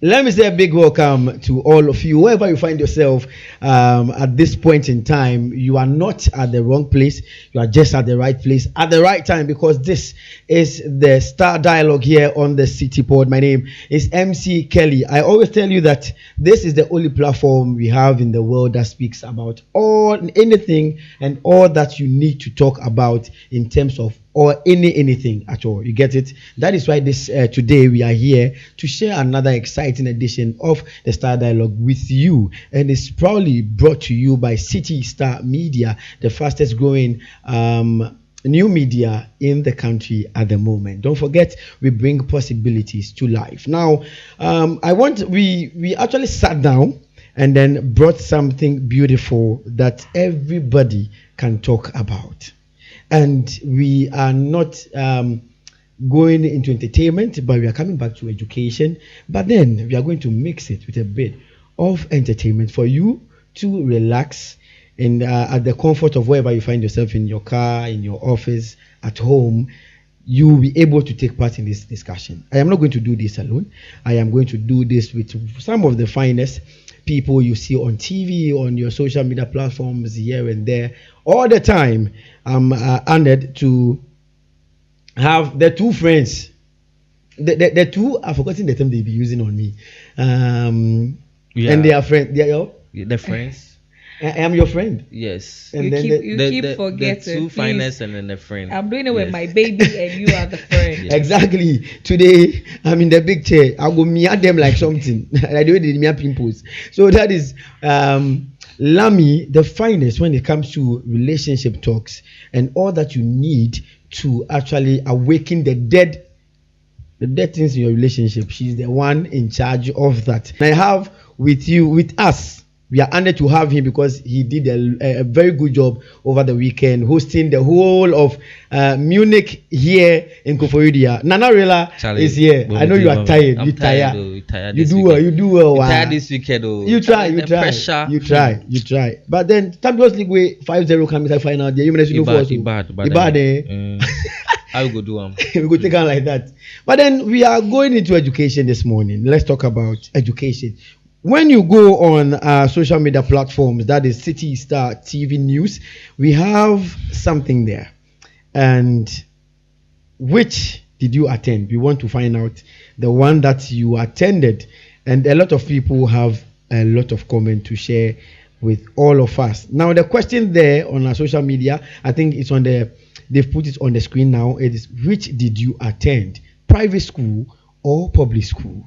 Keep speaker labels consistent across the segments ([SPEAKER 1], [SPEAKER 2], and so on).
[SPEAKER 1] Let me say a big welcome to all of you, wherever you find yourself at this point in time. You are not at the wrong place, you are just at the right place at the right time, because this is the Star Dialogue here on the City Pod. My name is MC Kelly. I always tell you that this is the only platform we have in the world that speaks about anything and all that you need to talk about in terms of or anything at all. You get it? That is why this today we are here to share another exciting edition of the Star Dialogue with you, and it's proudly brought to you by City Star Media, the fastest growing new media in the country at the moment. Don't forget, we bring possibilities to life. Now, we actually sat down and then brought something beautiful that everybody can talk about. And we are not going into entertainment, but we are coming back to education. But then we are going to mix it with a bit of entertainment for you to relax and at the comfort of wherever you find yourself, in your car, in your office, at home. You will be able to take part in this discussion. I am not going to do this alone. I am going to do this with some of the finest people you see on TV, on your social media platforms here and there, all the time. I'm honored to have the two friends. The two, I've forgotten the term they be using on me. And they are friends. They are
[SPEAKER 2] the friends.
[SPEAKER 1] I am your friend.
[SPEAKER 2] Yes.
[SPEAKER 3] And you keep forgetting.
[SPEAKER 2] The two finest and then the friend.
[SPEAKER 3] I'm doing it with my baby and you are the friend.
[SPEAKER 1] Yes. Exactly. Today, I'm in the big chair. I'll go meet them like something. Like the way they meet pimples. So that is Lami, the finest when it comes to relationship talks and all that you need to actually awaken the dead things in your relationship. She's the one in charge of that. And I have with us. We are honored to have him because he did a very good job over the weekend, hosting the whole of Munich here in Koforidua. Nana Rela is here. I know you are tired. You tired. You do well. You do well.
[SPEAKER 2] Tired this weekend.
[SPEAKER 1] You try. You try. But then Champions League way 5-0 comes the final. You
[SPEAKER 2] bad. I will go do them.
[SPEAKER 1] We go take on like that. But then we are going into education this morning. Let's talk about education. When you go on social media platforms, that is City Star TV News, we have something there. And which did you attend? We want to find out the one that you attended. And a lot of people have a lot of comment to share with all of us. Now, the question there on our social media, I think it's they've put it on the screen now. It is, which did you attend? Private school or public school?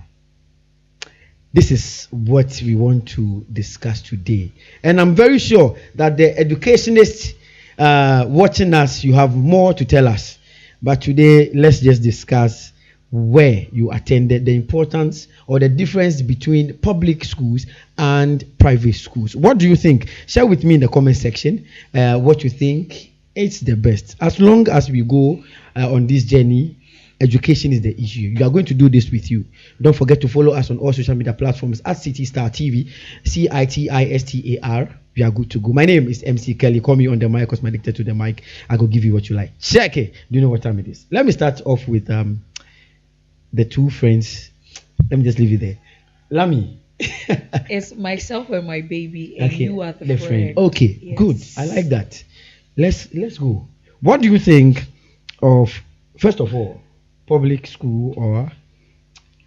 [SPEAKER 1] This is what we want to discuss today. And I'm very sure that the educationists watching us, you have more to tell us. But today, let's just discuss where you attended, the importance or the difference between public schools and private schools. What do you think? Share with me in the comment section what you think is the best. As long as we go on this journey, education is the issue. You are going to do this with you. Don't forget to follow us on all social media platforms at City Star TV, CITISTAR. We are good to go. My name is MC Kelly. Call me on the mic because I'm addicted to the mic. I will give you what you like. Check it. Do you know what time it is? Let me start off with the two friends. Let me just leave it there. Lami.
[SPEAKER 3] It's myself and my baby, and you are the friend.
[SPEAKER 1] Okay, yes. Good. I like that. Let's go. What do you think of, first of all, public school or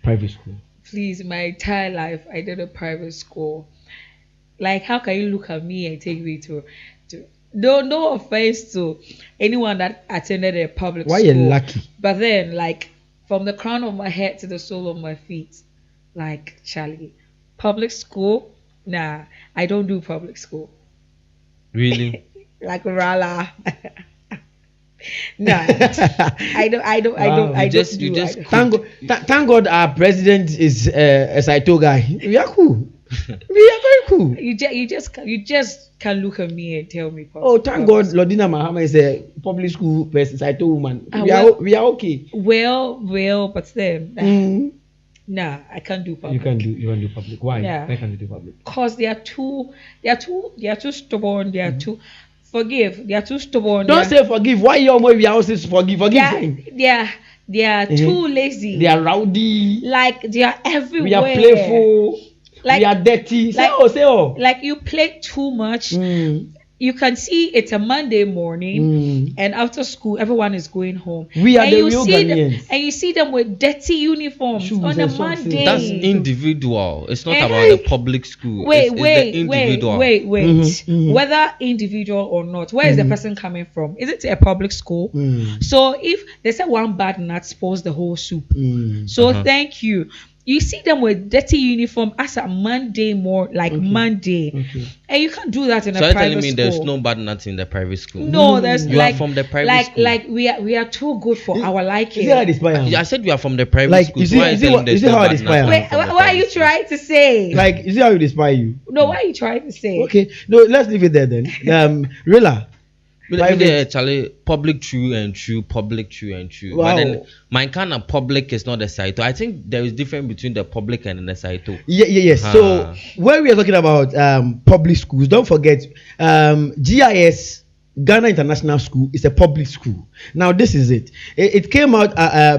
[SPEAKER 1] private school?
[SPEAKER 3] Please, my entire life I did a private school. Like, how can you look at me and take me to no offense to anyone that attended a public school.
[SPEAKER 1] Why you lucky?
[SPEAKER 3] But then, like, from the crown of my head to the sole of my feet, like, Charlie, public school, nah, I don't do public school.
[SPEAKER 2] Really?
[SPEAKER 3] Like Rala. No, I don't do.
[SPEAKER 1] Thank God our president is a Saito guy. We are cool. We are very cool.
[SPEAKER 3] You just can look at me and tell me.
[SPEAKER 1] Oh, thank God, Lodina Mahama is a public school person, Saito woman. We are okay.
[SPEAKER 3] Well, but then, nah, I can't do public.
[SPEAKER 1] You can do public. Why? Yeah. Why can't you do public?
[SPEAKER 3] Because they are too stubborn. They are too. Forgive. They are too stubborn.
[SPEAKER 1] Don't say forgive. Why you we are also forgive? Forgive.
[SPEAKER 3] They are too lazy.
[SPEAKER 1] They are rowdy.
[SPEAKER 3] Like they are everywhere.
[SPEAKER 1] We are playful.
[SPEAKER 3] Like-
[SPEAKER 1] we are dirty. Say
[SPEAKER 3] like-
[SPEAKER 1] oh, say oh.
[SPEAKER 3] Like you play too much.
[SPEAKER 1] Mm,
[SPEAKER 3] You can see it's a Monday morning,
[SPEAKER 1] mm.
[SPEAKER 3] and after school, everyone is going home.
[SPEAKER 1] We are
[SPEAKER 3] and
[SPEAKER 1] the
[SPEAKER 3] you
[SPEAKER 1] real
[SPEAKER 3] see them,
[SPEAKER 1] Ghanaians.
[SPEAKER 3] and you see them with dirty uniforms
[SPEAKER 1] Shoes
[SPEAKER 3] on a
[SPEAKER 1] and socks.
[SPEAKER 3] Monday.
[SPEAKER 2] That's individual. It's not
[SPEAKER 3] Eh,
[SPEAKER 2] about the public school.
[SPEAKER 3] Wait,
[SPEAKER 2] it's the
[SPEAKER 3] wait.
[SPEAKER 2] individual.
[SPEAKER 1] Mhm, mhm.
[SPEAKER 3] Whether individual or not, where is the person coming from? Is it a public school?
[SPEAKER 1] Mm,
[SPEAKER 3] So if they say one bad nut spoils the whole soup.
[SPEAKER 1] mm.
[SPEAKER 3] So
[SPEAKER 2] Uh-huh.
[SPEAKER 3] thank you. You see them with dirty uniform as a Monday Monday,
[SPEAKER 1] Okay.
[SPEAKER 3] and you can't do that in
[SPEAKER 2] So
[SPEAKER 3] a
[SPEAKER 2] you're
[SPEAKER 3] private
[SPEAKER 2] telling me
[SPEAKER 3] school.
[SPEAKER 2] there's no bad nuts in the private school?
[SPEAKER 3] No, there's
[SPEAKER 2] You
[SPEAKER 3] like
[SPEAKER 2] are from the private
[SPEAKER 3] like
[SPEAKER 2] school.
[SPEAKER 3] like we are too good for our liking.
[SPEAKER 1] You see how they spy am?
[SPEAKER 2] I said you are from the private
[SPEAKER 1] Like,
[SPEAKER 2] school.
[SPEAKER 1] you
[SPEAKER 2] so
[SPEAKER 1] see-
[SPEAKER 2] why are
[SPEAKER 1] you
[SPEAKER 2] you
[SPEAKER 1] see
[SPEAKER 2] telling
[SPEAKER 1] what-
[SPEAKER 2] there's
[SPEAKER 1] you see
[SPEAKER 2] no
[SPEAKER 1] how
[SPEAKER 2] bad
[SPEAKER 1] they
[SPEAKER 2] nuts
[SPEAKER 1] spy am?
[SPEAKER 2] coming
[SPEAKER 3] Wait,
[SPEAKER 2] from the
[SPEAKER 3] what are
[SPEAKER 2] private
[SPEAKER 3] you
[SPEAKER 2] school?
[SPEAKER 3] trying to say?
[SPEAKER 1] Like, you see how they spy you?
[SPEAKER 3] No, what are you trying to say?
[SPEAKER 1] Okay, no, let's leave it there then. Rilla.
[SPEAKER 2] Yeah, Charlie, public true and true, public true and true.
[SPEAKER 1] Wow.
[SPEAKER 2] But then my kind of public is not a Saito. I think there is difference between the public and the Saito.
[SPEAKER 1] Yes. So
[SPEAKER 2] Ah.
[SPEAKER 1] when we are talking about public schools, don't forget GIS, Ghana International School, is a public school. Now this is it. It came out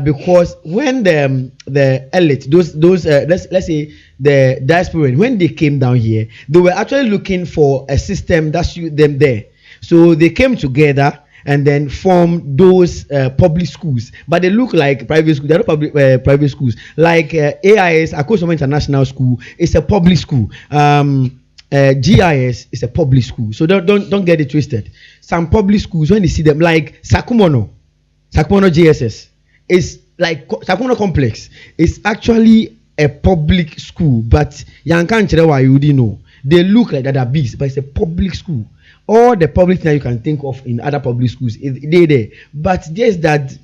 [SPEAKER 1] because when the elite, those let's say the diaspora, when they came down here, they were actually looking for a system that suit them there. So they came together and then formed those public schools, but they look like private schools. They're not public private schools. Like AIS, Akosoma International School, is a public school. GIS is a public school. So don't get it twisted. Some public schools, when you see them, like Sakumono GSS, is like Sakumono Complex, is actually a public school, but Yankan Cherewa, you didn't know. They look like that are big, but it's a public school. All the public things you can think of in other public schools, they there. But there's that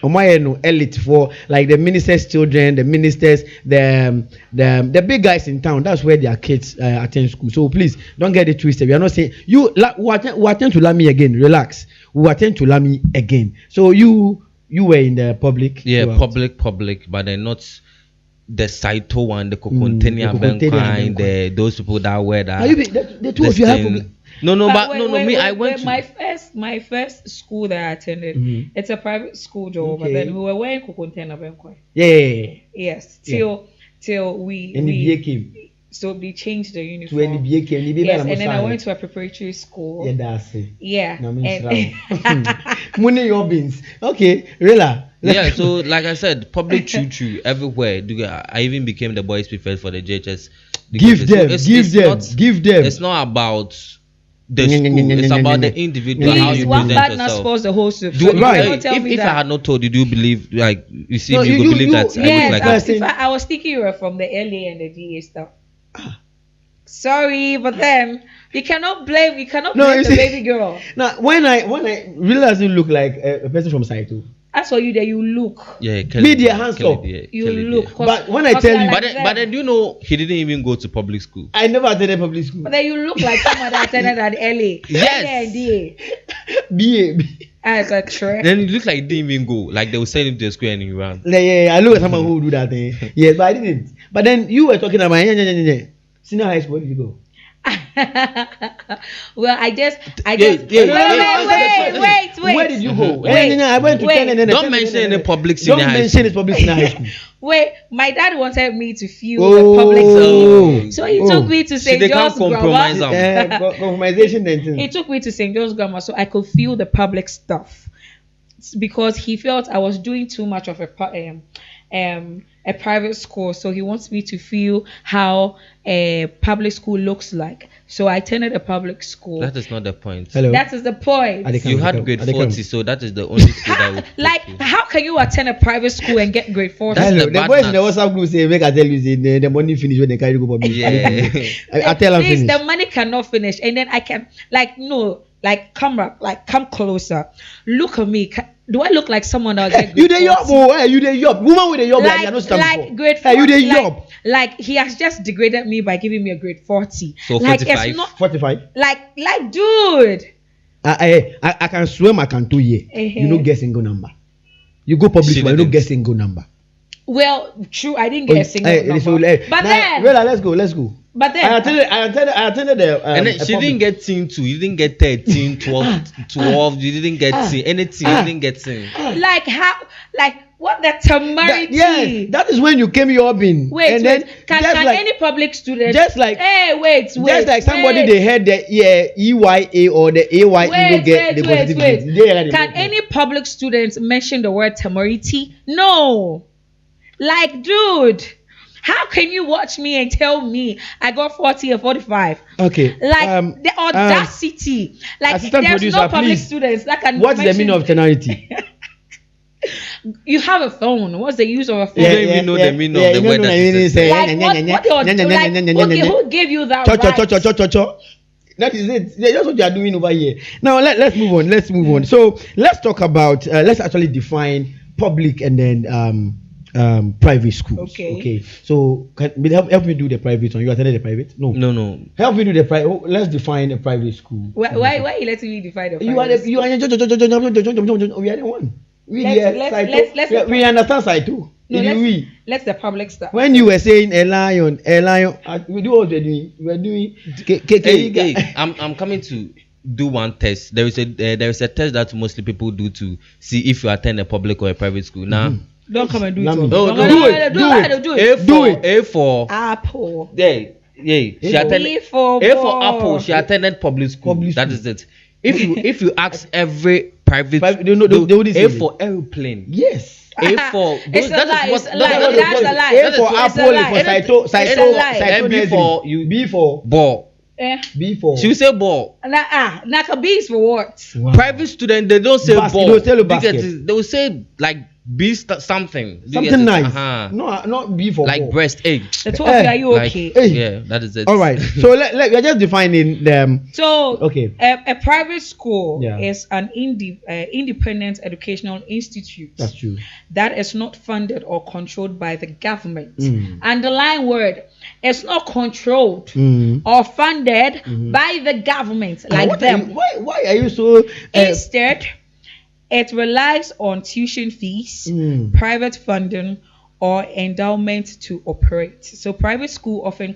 [SPEAKER 1] elite for like the ministers' children, the ministers, the big guys in town. That's where their kids attend school. So please don't get it twisted. We are not saying we attend to Lami again. Relax. We attend to Lami again. So you were in the public.
[SPEAKER 2] Yeah,
[SPEAKER 1] throughout.
[SPEAKER 2] public, but they're not the Saito one, the Kokontenia
[SPEAKER 1] the Kokontenia
[SPEAKER 2] Benkwine, those people that wear that.
[SPEAKER 1] Now the two of you have to.
[SPEAKER 2] No,
[SPEAKER 3] Wait,
[SPEAKER 2] I went to
[SPEAKER 3] my first school that I attended.
[SPEAKER 1] Mhm.
[SPEAKER 3] It's a private school, Joe, but
[SPEAKER 1] Okay.
[SPEAKER 3] then we were wearing Kokontena Benkwai.
[SPEAKER 1] Yeah.
[SPEAKER 3] Yes,
[SPEAKER 1] Yeah.
[SPEAKER 3] till we
[SPEAKER 1] NBA came.
[SPEAKER 3] so they changed the
[SPEAKER 1] To
[SPEAKER 3] uniform.
[SPEAKER 1] NBA came. NBA
[SPEAKER 3] Yes, and then I went to a preparatory school.
[SPEAKER 1] Yeah, that's it.
[SPEAKER 3] Yeah,
[SPEAKER 1] Na
[SPEAKER 3] and-
[SPEAKER 1] Money your beans. Okay, Rilla.
[SPEAKER 2] Yeah, so like I said, public true everywhere. I even became the boys preferred for the JHS.
[SPEAKER 1] Give them.
[SPEAKER 2] It's not about the school. It's about the individual. How
[SPEAKER 3] Please,
[SPEAKER 2] you
[SPEAKER 3] one
[SPEAKER 2] present
[SPEAKER 3] bad not
[SPEAKER 2] yourself.
[SPEAKER 3] spoils the whole soup.
[SPEAKER 2] Do,
[SPEAKER 3] So you
[SPEAKER 1] Right.
[SPEAKER 3] cannot tell me
[SPEAKER 2] if I
[SPEAKER 3] that.
[SPEAKER 2] had not told you, do you believe like you see
[SPEAKER 1] No,
[SPEAKER 2] me? You
[SPEAKER 1] you-
[SPEAKER 2] would believe
[SPEAKER 1] you-
[SPEAKER 2] that I
[SPEAKER 3] Yes,
[SPEAKER 2] look like
[SPEAKER 3] I,
[SPEAKER 2] that.
[SPEAKER 1] that.
[SPEAKER 3] in fact, I was thinking you were from the LA and the DA stuff. Sorry, but then you cannot blame
[SPEAKER 1] No,
[SPEAKER 3] blame
[SPEAKER 1] you
[SPEAKER 3] the
[SPEAKER 1] see-
[SPEAKER 3] baby girl.
[SPEAKER 1] Now, when I really doesn't look like a person from Saito.
[SPEAKER 3] As for you, that you look,
[SPEAKER 2] Yeah,
[SPEAKER 1] Media hands up.
[SPEAKER 3] you look.
[SPEAKER 1] But when I tell you-
[SPEAKER 2] But then you know he didn't even go to public school.
[SPEAKER 1] I never attended public school.
[SPEAKER 3] but then you look like someone that attended at LA.
[SPEAKER 2] Yes.
[SPEAKER 3] LA and DA.
[SPEAKER 1] BA.
[SPEAKER 3] As a trend.
[SPEAKER 2] Then it looked like he didn't even go. Like they would send him to the school and he ran.
[SPEAKER 1] Yeah, I look at someone who would do that thing. Yes, but I didn't. But then you were talking about senior high school. Where did you go?
[SPEAKER 3] Well, I just
[SPEAKER 2] yeah,
[SPEAKER 3] wait.
[SPEAKER 1] Where did you go?
[SPEAKER 3] Wait,
[SPEAKER 1] I went to
[SPEAKER 3] wait.
[SPEAKER 1] 10 and then
[SPEAKER 2] Don't mention any public senior
[SPEAKER 1] Don't
[SPEAKER 2] high
[SPEAKER 1] mention
[SPEAKER 2] school.
[SPEAKER 1] it's public senior high school.
[SPEAKER 3] Wait, my dad wanted me to feel
[SPEAKER 1] Oh.
[SPEAKER 3] the public school.
[SPEAKER 1] Oh.
[SPEAKER 3] So he
[SPEAKER 1] Oh.
[SPEAKER 3] took me to St.
[SPEAKER 2] they can't
[SPEAKER 3] John's
[SPEAKER 2] compromise
[SPEAKER 3] Grammar.
[SPEAKER 2] them.
[SPEAKER 1] Compromisation then.
[SPEAKER 3] He took me to St. John's Grammar so I could feel the public stuff. It's because he felt I was doing too much of a private school, so he wants me to feel how a public school looks like. So I attended a public school.
[SPEAKER 2] That is not the point.
[SPEAKER 1] Hello.
[SPEAKER 3] That is the point.
[SPEAKER 1] Are they
[SPEAKER 2] You
[SPEAKER 1] come,
[SPEAKER 2] had
[SPEAKER 1] come,
[SPEAKER 2] grade
[SPEAKER 1] are they come?
[SPEAKER 2] 40, so that is the only school that would.
[SPEAKER 3] Like, how can you attend a private school and get grade 4?
[SPEAKER 2] That's
[SPEAKER 1] Hello.
[SPEAKER 2] the
[SPEAKER 1] The
[SPEAKER 2] bad
[SPEAKER 1] boys in the
[SPEAKER 2] nuts.
[SPEAKER 1] WhatsApp group say, make I tell you, say, the money finish when they carry go public.
[SPEAKER 2] Yeah.
[SPEAKER 1] I tell them
[SPEAKER 3] Please,
[SPEAKER 1] finish.
[SPEAKER 3] the money cannot finish, and then I can come closer. Look at me. Do I look like someone that will get
[SPEAKER 1] You
[SPEAKER 3] grade
[SPEAKER 1] the yob,
[SPEAKER 3] 40?
[SPEAKER 1] oh, hey, you the yob. Woman with the yob, like, you are not stand
[SPEAKER 3] like
[SPEAKER 1] for.
[SPEAKER 3] grade 40,
[SPEAKER 1] Hey, you the
[SPEAKER 3] like,
[SPEAKER 1] yob.
[SPEAKER 3] like he has just degraded me by giving me a grade 40.
[SPEAKER 2] So
[SPEAKER 3] like
[SPEAKER 2] 45?
[SPEAKER 3] it's not
[SPEAKER 1] 45.
[SPEAKER 3] like dude.
[SPEAKER 1] I can swear I can do here. You
[SPEAKER 3] Uh-huh.
[SPEAKER 1] no get single number. You go public,
[SPEAKER 2] She
[SPEAKER 1] but you no
[SPEAKER 2] didn't.
[SPEAKER 1] get single number.
[SPEAKER 3] Well, true. I didn't get a single number. But then,
[SPEAKER 1] let's go.
[SPEAKER 3] But then,
[SPEAKER 1] I attended the.
[SPEAKER 2] And then she didn't get teen 2, you didn't get 13, 12, you didn't get teen, anything, you didn't get teen.
[SPEAKER 3] like how, like what the temerity?
[SPEAKER 1] Yes, that is when you came here up in.
[SPEAKER 3] Wait,
[SPEAKER 1] and
[SPEAKER 3] wait.
[SPEAKER 1] then
[SPEAKER 3] Can
[SPEAKER 1] like,
[SPEAKER 3] any public student?
[SPEAKER 1] just like,
[SPEAKER 3] hey, wait.
[SPEAKER 1] Just like somebody they had the EYA or the AYE
[SPEAKER 3] Wait,
[SPEAKER 1] get the positive grades.
[SPEAKER 3] Can any public student mention the word temerity? No. Like, dude, how can you watch me and tell me I got 40 or 45?
[SPEAKER 1] Okay.
[SPEAKER 3] Like the audacity. Like
[SPEAKER 1] assistant
[SPEAKER 3] there's
[SPEAKER 1] producer,
[SPEAKER 3] no public
[SPEAKER 1] please.
[SPEAKER 3] students that can.
[SPEAKER 1] What's the meaning of temerity?
[SPEAKER 3] You have a phone. What's the use of a phone?
[SPEAKER 2] You don't even know the meaning of the word that is said.
[SPEAKER 3] Who gave you that right?
[SPEAKER 1] That is it. That's what you are doing over here. Now let's move on. So let's talk about. Let's actually define public and then private schools. Okay. So help me do the private one. You attended the private? No. Help me do the private. Let's define a private school.
[SPEAKER 3] Why are you letting me define the private?
[SPEAKER 1] We are the one. We understand side too.
[SPEAKER 3] Let's the public stuff.
[SPEAKER 1] When you were saying a lion, we do what we're doing. We're doing.
[SPEAKER 2] Hey, I'm coming to do one test. There is a test that mostly people do to see if you attend a public or a private school. Now,
[SPEAKER 3] don't come and do it.
[SPEAKER 1] Do it.
[SPEAKER 2] A for
[SPEAKER 3] Apple.
[SPEAKER 2] Yeah. She attended A for Apple. She attended public school. That is it. If you ask every private,
[SPEAKER 1] they wouldn't say
[SPEAKER 2] A for airplane.
[SPEAKER 1] Yes.
[SPEAKER 2] A for
[SPEAKER 3] it's a lie. That's a lie.
[SPEAKER 1] A for Apple. For Saito.
[SPEAKER 2] B for you.
[SPEAKER 1] B for
[SPEAKER 2] ball.
[SPEAKER 1] B for.
[SPEAKER 2] She will say ball.
[SPEAKER 3] Naka B is for what?
[SPEAKER 1] Wow.
[SPEAKER 2] Private student, they don't say ball.
[SPEAKER 1] They will say basket.
[SPEAKER 2] They will say like B something.
[SPEAKER 1] Something nice. No, not B for
[SPEAKER 2] like
[SPEAKER 1] ball.
[SPEAKER 2] breast egg.
[SPEAKER 3] The 12 are you okay?
[SPEAKER 2] Yeah, that is it.
[SPEAKER 1] All right. So we're just defining them.
[SPEAKER 3] So
[SPEAKER 1] okay.
[SPEAKER 3] A private school is an independent educational institute.
[SPEAKER 1] That's true.
[SPEAKER 3] That is not funded or controlled by the government. Underline word. It's not controlled or funded by the government like them.
[SPEAKER 1] Why are you so?
[SPEAKER 3] Instead, it relies on tuition fees, private funding, or endowment to operate. So private school often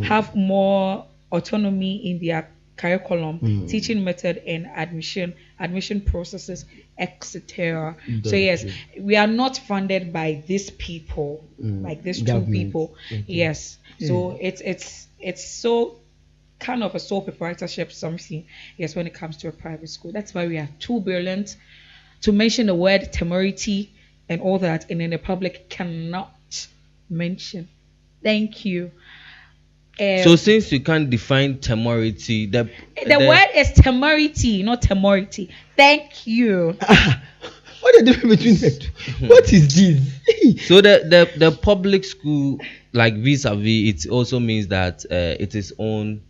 [SPEAKER 3] have more autonomy in their curriculum, teaching method, and admission processes, etc. So yes, we are not funded by these people, like these two people. Okay. Yes. So it's so kind of a sole proprietorship something. Yes, when it comes to a private school, that's why we are too brilliant to mention the word temerity and all that, and then the public cannot mention. Thank you.
[SPEAKER 2] So since you can't define temerity, the
[SPEAKER 3] word is temerity, not temerity. Thank you.
[SPEAKER 1] What are the difference between the two? What is this?
[SPEAKER 2] So the public school, like vis-a-vis, it also means that it is owned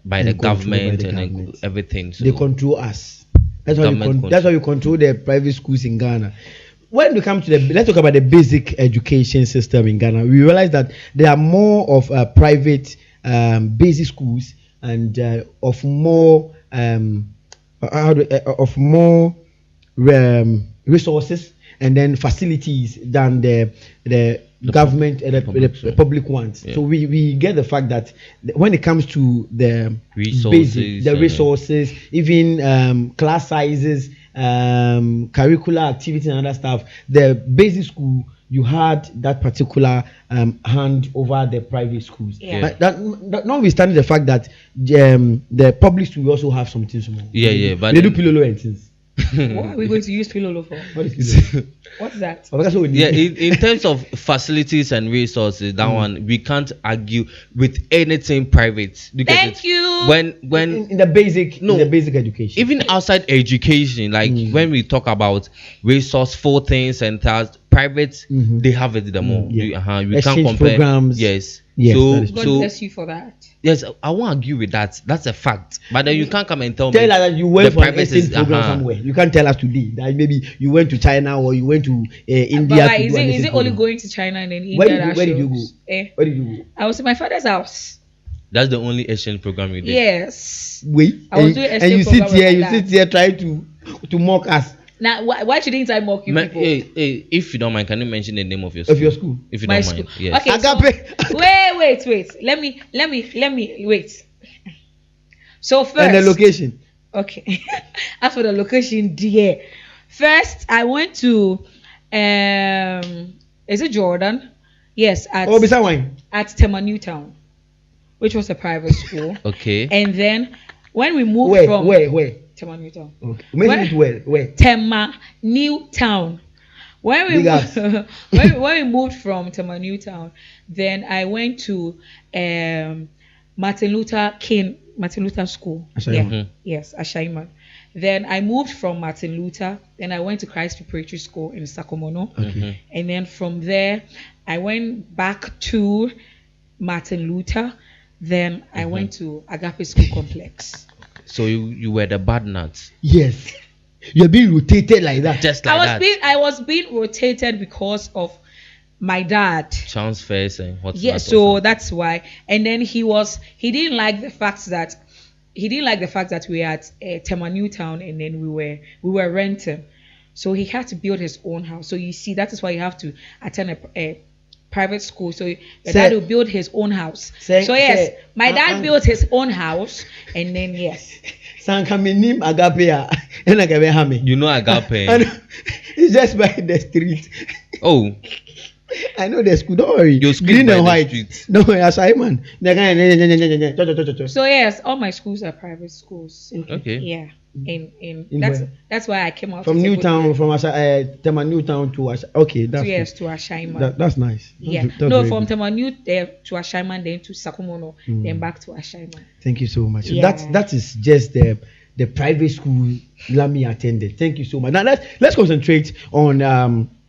[SPEAKER 2] by the government and everything. So
[SPEAKER 1] they control us. That's why we control the private schools in Ghana. When we come to let's talk about the basic education system in Ghana. We realize that there are more of private basic schools and of more resources and then facilities than the government and the public ones. So we get the fact that when it comes to the resources, even class sizes, curricular activities and other stuff, the basic school, you had that particular hand over the private schools. That notwithstanding the fact that the public school also have something small.
[SPEAKER 2] But
[SPEAKER 1] they do pillow and things.
[SPEAKER 3] What are we going to use Pilolo for? What's that?
[SPEAKER 2] In terms of facilities and resources, that one we can't argue with anything private.
[SPEAKER 3] Thank you.
[SPEAKER 2] When
[SPEAKER 1] in the basic education,
[SPEAKER 2] even outside education, like when we talk about resourceful things and that, private they have it the more. You can't compare
[SPEAKER 1] programs.
[SPEAKER 2] Yes.
[SPEAKER 3] God bless you for that.
[SPEAKER 2] Yes, I won't argue with that. That's a fact. But then you can't come and tell
[SPEAKER 1] us that you went for an
[SPEAKER 2] exchange
[SPEAKER 1] program somewhere. You can't tell us today that maybe you went to China or you went to India.
[SPEAKER 3] But is it only going to China and then India?
[SPEAKER 1] Where did you go? Where did you go?
[SPEAKER 3] I was in my father's house.
[SPEAKER 2] That's the only exchange program you did.
[SPEAKER 3] Yes.
[SPEAKER 1] Wait.
[SPEAKER 3] I was doing
[SPEAKER 1] and you sit here trying to mock us.
[SPEAKER 3] Now, why shouldn't I mock you people?
[SPEAKER 2] Hey, if you don't mind, can you mention the name of your school?
[SPEAKER 1] Of your school?
[SPEAKER 2] If you
[SPEAKER 3] My
[SPEAKER 2] don't
[SPEAKER 3] school.
[SPEAKER 2] mind. Yes.
[SPEAKER 3] Okay.
[SPEAKER 1] Agape.
[SPEAKER 3] So, wait. Let me wait. So first.
[SPEAKER 1] And the location.
[SPEAKER 3] Okay. As for the location, dear. First, I went to is it Jordan? Yes,
[SPEAKER 1] beside wine.
[SPEAKER 3] at Tema Newtown, which was a private school.
[SPEAKER 2] Okay.
[SPEAKER 3] And then when we moved from
[SPEAKER 1] Where?
[SPEAKER 3] Tema Newtown.
[SPEAKER 1] Okay. Mention it where?
[SPEAKER 3] Tema Newtown. When we
[SPEAKER 1] Big ass.
[SPEAKER 3] when we moved from Tema Newtown, then I went to Martin Luther School.
[SPEAKER 1] Ashaiman.
[SPEAKER 2] Mhm.
[SPEAKER 3] Yes, Ashaiman. Then I moved from Martin Luther. Then I went to Christ Preparatory School in Sakomono.
[SPEAKER 2] Mhm.
[SPEAKER 3] And then from there, I went back to Martin Luther. Then I went to Agape School Complex.
[SPEAKER 2] So you were the bad nuts.
[SPEAKER 1] Yes. You're being rotated like that.
[SPEAKER 2] Just like that.
[SPEAKER 3] I was being rotated because of my dad.
[SPEAKER 2] Transfers and what's
[SPEAKER 3] Yeah, so that's why. And then he didn't like the fact that we were at Tema Newtown and then we were renting. So he had to build his own house. So you see, that is why you have to attend a private school. So your dad will build his own house. My dad built his own house, and then yes.
[SPEAKER 1] Sankaminim Agape and Agape Hame.
[SPEAKER 2] You know Agape.
[SPEAKER 1] It's just by the street.
[SPEAKER 2] Oh.
[SPEAKER 1] I know the school. Don't worry.
[SPEAKER 2] Your school
[SPEAKER 1] Green
[SPEAKER 2] by
[SPEAKER 1] and
[SPEAKER 2] the
[SPEAKER 1] white.
[SPEAKER 2] street.
[SPEAKER 1] Don't worry, Ashaiman.
[SPEAKER 3] So yes, all my schools are private schools.
[SPEAKER 2] Okay.
[SPEAKER 3] Yeah. In
[SPEAKER 1] where?
[SPEAKER 3] that's why I came out
[SPEAKER 1] From
[SPEAKER 3] to say
[SPEAKER 1] Newtown, from Tema Newtown to okay, that's
[SPEAKER 3] to Ashaiman.
[SPEAKER 1] that's nice.
[SPEAKER 3] Yeah.
[SPEAKER 1] That's
[SPEAKER 3] No,
[SPEAKER 1] very
[SPEAKER 3] from
[SPEAKER 1] good.
[SPEAKER 3] Tema New to Ashaiman, then to Sakomono, then back to Ashaiman.
[SPEAKER 1] Thank you so much. So
[SPEAKER 3] Yeah.
[SPEAKER 1] that is just the private school Lami attended. Thank you so much. Now let's concentrate on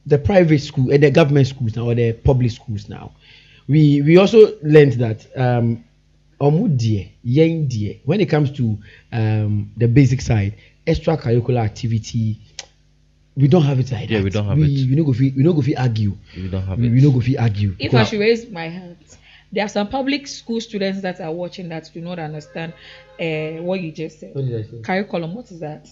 [SPEAKER 1] the private school and the government schools now, or the public schools now. We also learned that when it comes to the basic side, extracurricular activity, we don't have it like that.
[SPEAKER 2] Yeah, we don't have it.
[SPEAKER 1] We no go fit argue.
[SPEAKER 2] We don't have
[SPEAKER 1] We
[SPEAKER 2] it.
[SPEAKER 1] no go fit argue.
[SPEAKER 3] If I should raise my hand, there are some public school students that are watching that do not understand what you just said.
[SPEAKER 1] What did I say?
[SPEAKER 3] Curriculum, what is that?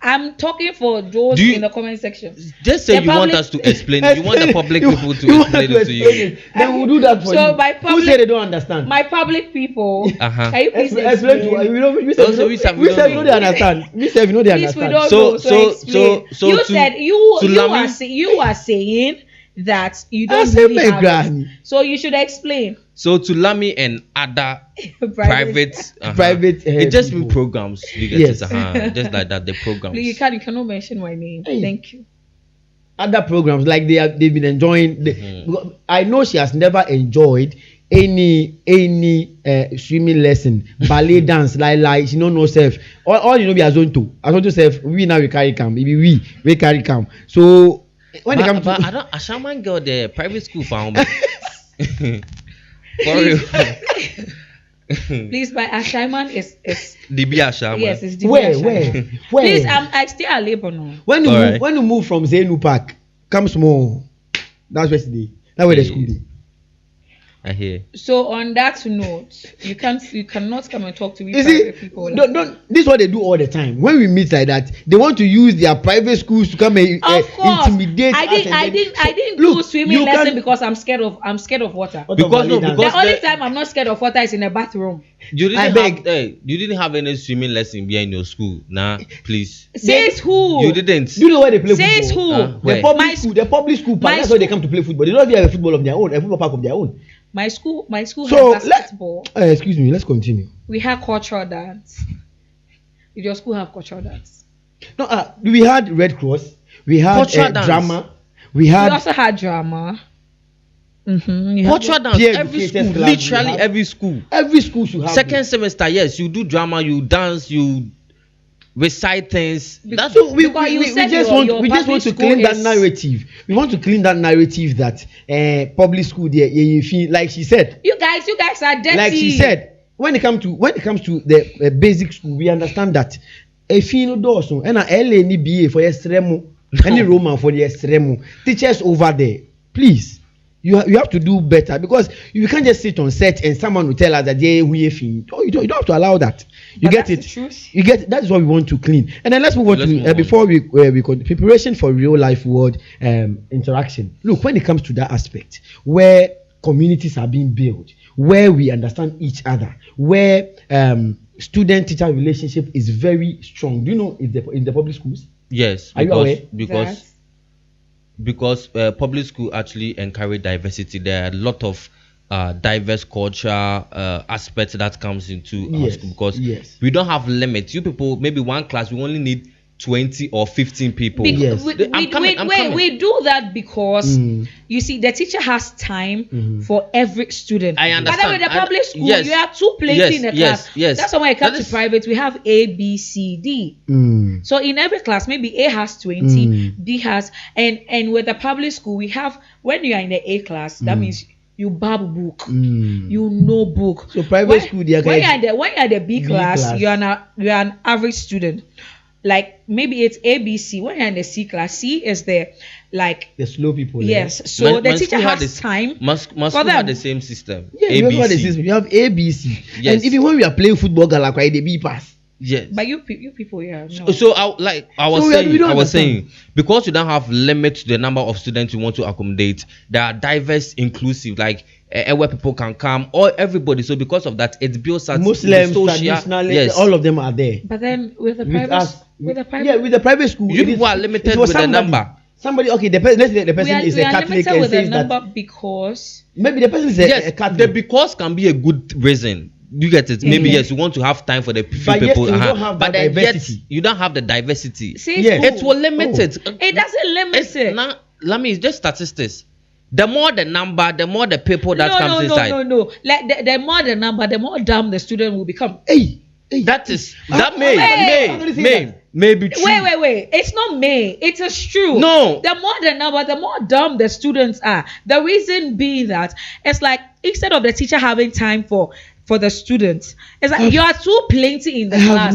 [SPEAKER 3] I'm talking for those in the comment section.
[SPEAKER 2] Just say
[SPEAKER 3] The
[SPEAKER 2] you want
[SPEAKER 3] public-
[SPEAKER 2] us to explain it. You want the public people to
[SPEAKER 1] want
[SPEAKER 2] explain
[SPEAKER 1] to
[SPEAKER 2] it to you.
[SPEAKER 1] Then we'll do that for
[SPEAKER 3] So
[SPEAKER 1] you.
[SPEAKER 3] by
[SPEAKER 1] Who
[SPEAKER 3] public-
[SPEAKER 1] said they don't understand?
[SPEAKER 3] My public people,
[SPEAKER 2] Uh-huh.
[SPEAKER 3] can you please
[SPEAKER 1] Explain to us. We said
[SPEAKER 2] Also,
[SPEAKER 1] we
[SPEAKER 2] we said we
[SPEAKER 1] we
[SPEAKER 2] don't
[SPEAKER 1] said we
[SPEAKER 2] know.
[SPEAKER 1] know they understand. We said we know they
[SPEAKER 3] Please, we
[SPEAKER 1] understand.
[SPEAKER 3] don't
[SPEAKER 2] So-
[SPEAKER 3] know.
[SPEAKER 2] so-
[SPEAKER 3] Explain.
[SPEAKER 2] so
[SPEAKER 3] You
[SPEAKER 2] to-
[SPEAKER 3] said
[SPEAKER 2] to
[SPEAKER 3] you are saying that you don't
[SPEAKER 1] said
[SPEAKER 3] really
[SPEAKER 1] my
[SPEAKER 3] have it.
[SPEAKER 1] granny.
[SPEAKER 3] So you should explain.
[SPEAKER 2] So to Lami and other private,
[SPEAKER 1] Private,
[SPEAKER 2] it just
[SPEAKER 1] people.
[SPEAKER 2] mean programs. You get
[SPEAKER 1] Yes.
[SPEAKER 2] it, just like that. The programs.
[SPEAKER 3] You cannot mention my name.
[SPEAKER 1] Hey.
[SPEAKER 3] Thank you.
[SPEAKER 1] Other programs like they've been enjoying. Because I know she has never enjoyed any swimming lesson, ballet dance, like she don't know self. All you know be Azonto self. We now we carry cam. Maybe we carry cam. So when it comes
[SPEAKER 2] but
[SPEAKER 1] to
[SPEAKER 2] I don't. Ashaman girl, the private school found me. For real.
[SPEAKER 3] Please, by Ashaiman is
[SPEAKER 2] DB Ashaman.
[SPEAKER 3] yes, it's the
[SPEAKER 1] where
[SPEAKER 3] Ashaiman.
[SPEAKER 1] where
[SPEAKER 3] Please, I still at labor now.
[SPEAKER 1] when you
[SPEAKER 2] Alright.
[SPEAKER 1] when you move from Zenu Park, come small. That's where the
[SPEAKER 2] Yeah.
[SPEAKER 1] school is.
[SPEAKER 2] I hear.
[SPEAKER 3] So on that note, you cannot come and talk to me
[SPEAKER 1] You see,
[SPEAKER 3] private people.
[SPEAKER 1] this is what they do all the time. When we meet like that, they want to use their private schools to come and
[SPEAKER 3] Of course,
[SPEAKER 1] intimidate us.
[SPEAKER 3] I didn't do swimming lesson because I'm scared of water.
[SPEAKER 2] Because no,
[SPEAKER 3] The
[SPEAKER 2] because
[SPEAKER 3] only
[SPEAKER 2] the-
[SPEAKER 3] time I'm not scared of water is in the bathroom.
[SPEAKER 2] You
[SPEAKER 1] I
[SPEAKER 2] didn't
[SPEAKER 1] beg.
[SPEAKER 2] have. Hey, you didn't have any swimming lesson behind your school. Nah, please.
[SPEAKER 3] Says who?
[SPEAKER 2] You didn't.
[SPEAKER 1] Do you know where they play
[SPEAKER 3] Says
[SPEAKER 1] football?
[SPEAKER 3] who?
[SPEAKER 2] Where?
[SPEAKER 1] The public school park.
[SPEAKER 3] my
[SPEAKER 1] That's where they
[SPEAKER 3] school-
[SPEAKER 1] come to play football. They don't have a football of their own, a football park of their own.
[SPEAKER 3] My school
[SPEAKER 1] So
[SPEAKER 3] has basketball.
[SPEAKER 1] excuse me. Let's continue.
[SPEAKER 3] We have cultural dance. Did your school have cultural dance?
[SPEAKER 1] No, we had Red Cross. We had
[SPEAKER 2] Cultural dance.
[SPEAKER 1] drama. We
[SPEAKER 3] We
[SPEAKER 1] had
[SPEAKER 3] also had drama. Mm-hmm.
[SPEAKER 2] Cultural dance.
[SPEAKER 1] Peer
[SPEAKER 2] Every
[SPEAKER 1] educators
[SPEAKER 2] school,
[SPEAKER 1] class, we
[SPEAKER 2] literally
[SPEAKER 1] have-
[SPEAKER 2] every school.
[SPEAKER 1] every school should have.
[SPEAKER 2] Second semester, yes, you do drama, you dance, you recite things. That's
[SPEAKER 1] So we
[SPEAKER 3] Because you
[SPEAKER 1] we
[SPEAKER 3] said
[SPEAKER 1] just
[SPEAKER 3] your
[SPEAKER 1] want to
[SPEAKER 3] public
[SPEAKER 1] clean
[SPEAKER 3] school
[SPEAKER 1] that
[SPEAKER 3] is-
[SPEAKER 1] narrative. We want to clean that narrative that public school there you feel like she said.
[SPEAKER 3] You guys are dirty.
[SPEAKER 1] Like she said, when it comes to the basic school, we understand that if you know those and LA ni BA for extremo, any Roman for the extremo, teachers over there, please You have to do better, because you can't just sit on set and someone will tell us that we fin. Oh, you don't have to allow that. You get it. You get that is what we want to clean. And then let's move on to before we preparation for real life world interaction. Look, when it comes to that aspect where communities are being built, where we understand each other, where student-teacher relationship is very strong. Do you know in the public schools?
[SPEAKER 2] Yes,
[SPEAKER 1] are you aware?
[SPEAKER 2] Because public school actually encourage diversity. There are a lot of diverse culture aspects that comes into our school, because we don't have limits. You people, maybe one class, we only need 20 or 15 people.
[SPEAKER 3] We do that because you see the teacher has time for every student.
[SPEAKER 2] I understand.
[SPEAKER 3] But with the public school, you have two places in the class. That's why I come to private. We have A, B, C, D. So in every class, maybe A has 20, B has, and with the public school, we have, when you are in the A class, that means you bab book, you know book.
[SPEAKER 1] So private school, when you're
[SPEAKER 3] the B class, you're an average student. Like maybe it's A, B, C. When you're in the C class, C is the
[SPEAKER 1] slow people.
[SPEAKER 3] Yes. So the teacher has time.
[SPEAKER 2] Must have the same system.
[SPEAKER 1] Yeah,
[SPEAKER 2] A, B, C.
[SPEAKER 1] You have A, B, C. Yes. And even when we are playing football, the B pass.
[SPEAKER 2] Yes.
[SPEAKER 3] But you people, yeah. No.
[SPEAKER 2] So I was saying, because you don't have limit to the number of students you want to accommodate, they are diverse, inclusive, where people can come, or everybody. So because of that, it builds that
[SPEAKER 1] Muslims, traditionally, all of them are there.
[SPEAKER 3] But then with the
[SPEAKER 1] private school,
[SPEAKER 2] you people are limited with the number.
[SPEAKER 1] Somebody, okay, let's say the person is a Catholic and
[SPEAKER 3] with
[SPEAKER 1] says
[SPEAKER 3] the number
[SPEAKER 1] that
[SPEAKER 3] because
[SPEAKER 1] maybe the person is a Catholic.
[SPEAKER 2] The because can be a good reason. You get it? Maybe yes, you want to have time for the few people.
[SPEAKER 1] You don't have that diversity.
[SPEAKER 2] You don't have the diversity.
[SPEAKER 3] See,
[SPEAKER 2] it will limit it.
[SPEAKER 3] It doesn't limit it.
[SPEAKER 2] Let me just statistics. The more the number, the more the people that comes inside.
[SPEAKER 3] No. Like the more the number, the more dumb the student will become.
[SPEAKER 2] That may be true.
[SPEAKER 3] Wait. It's not may. It is true.
[SPEAKER 2] No.
[SPEAKER 3] The more the number, the more dumb the students are. The reason being that it's like instead of the teacher having time for the students, it's like you are too plenty in the class.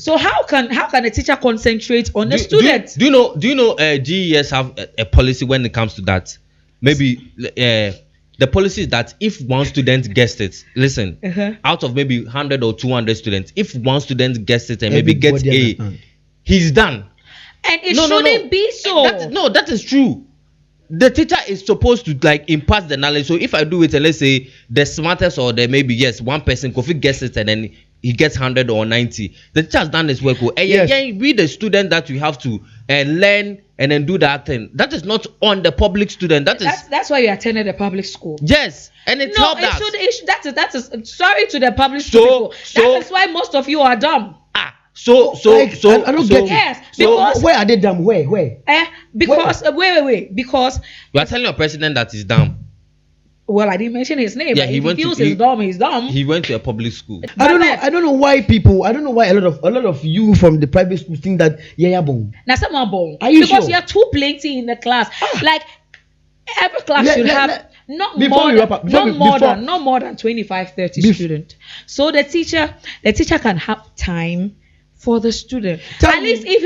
[SPEAKER 3] So how can the teacher concentrate on the students?
[SPEAKER 2] Do you know GES have a policy when it comes to that? Maybe the policy is that if one student gets it, listen, out of maybe 100 or 200 students, if one student gets it and maybe gets A, he's done.
[SPEAKER 3] And it shouldn't be so.
[SPEAKER 2] That is true. The teacher is supposed to impart the knowledge. So if I do it, and let's say the smartest or the maybe one person Kofi gets it and then he gets 100 or 90, the teacher has done his work. We the student that you have to learn and then do that thing. That is not on the public student. That's
[SPEAKER 3] why you attended a public school.
[SPEAKER 2] Yes, and it's not that.
[SPEAKER 3] That is sorry to the public school people. That is why most of you are dumb.
[SPEAKER 1] So I don't get it. Yes, because where are they dumb? Where?
[SPEAKER 3] Because because
[SPEAKER 2] you are telling your president that he's dumb.
[SPEAKER 3] Well, I didn't mention his name.
[SPEAKER 2] Yeah,
[SPEAKER 3] but he's dumb. He's dumb.
[SPEAKER 2] He went to a public school.
[SPEAKER 1] I don't know why a lot of you from the private school think that bon.
[SPEAKER 3] Now some are bon.
[SPEAKER 1] Are you
[SPEAKER 3] because
[SPEAKER 1] sure?
[SPEAKER 3] You're too plenty in the class. Like every class should have not more than 25-30 students. So the teacher can have time for the student. At least if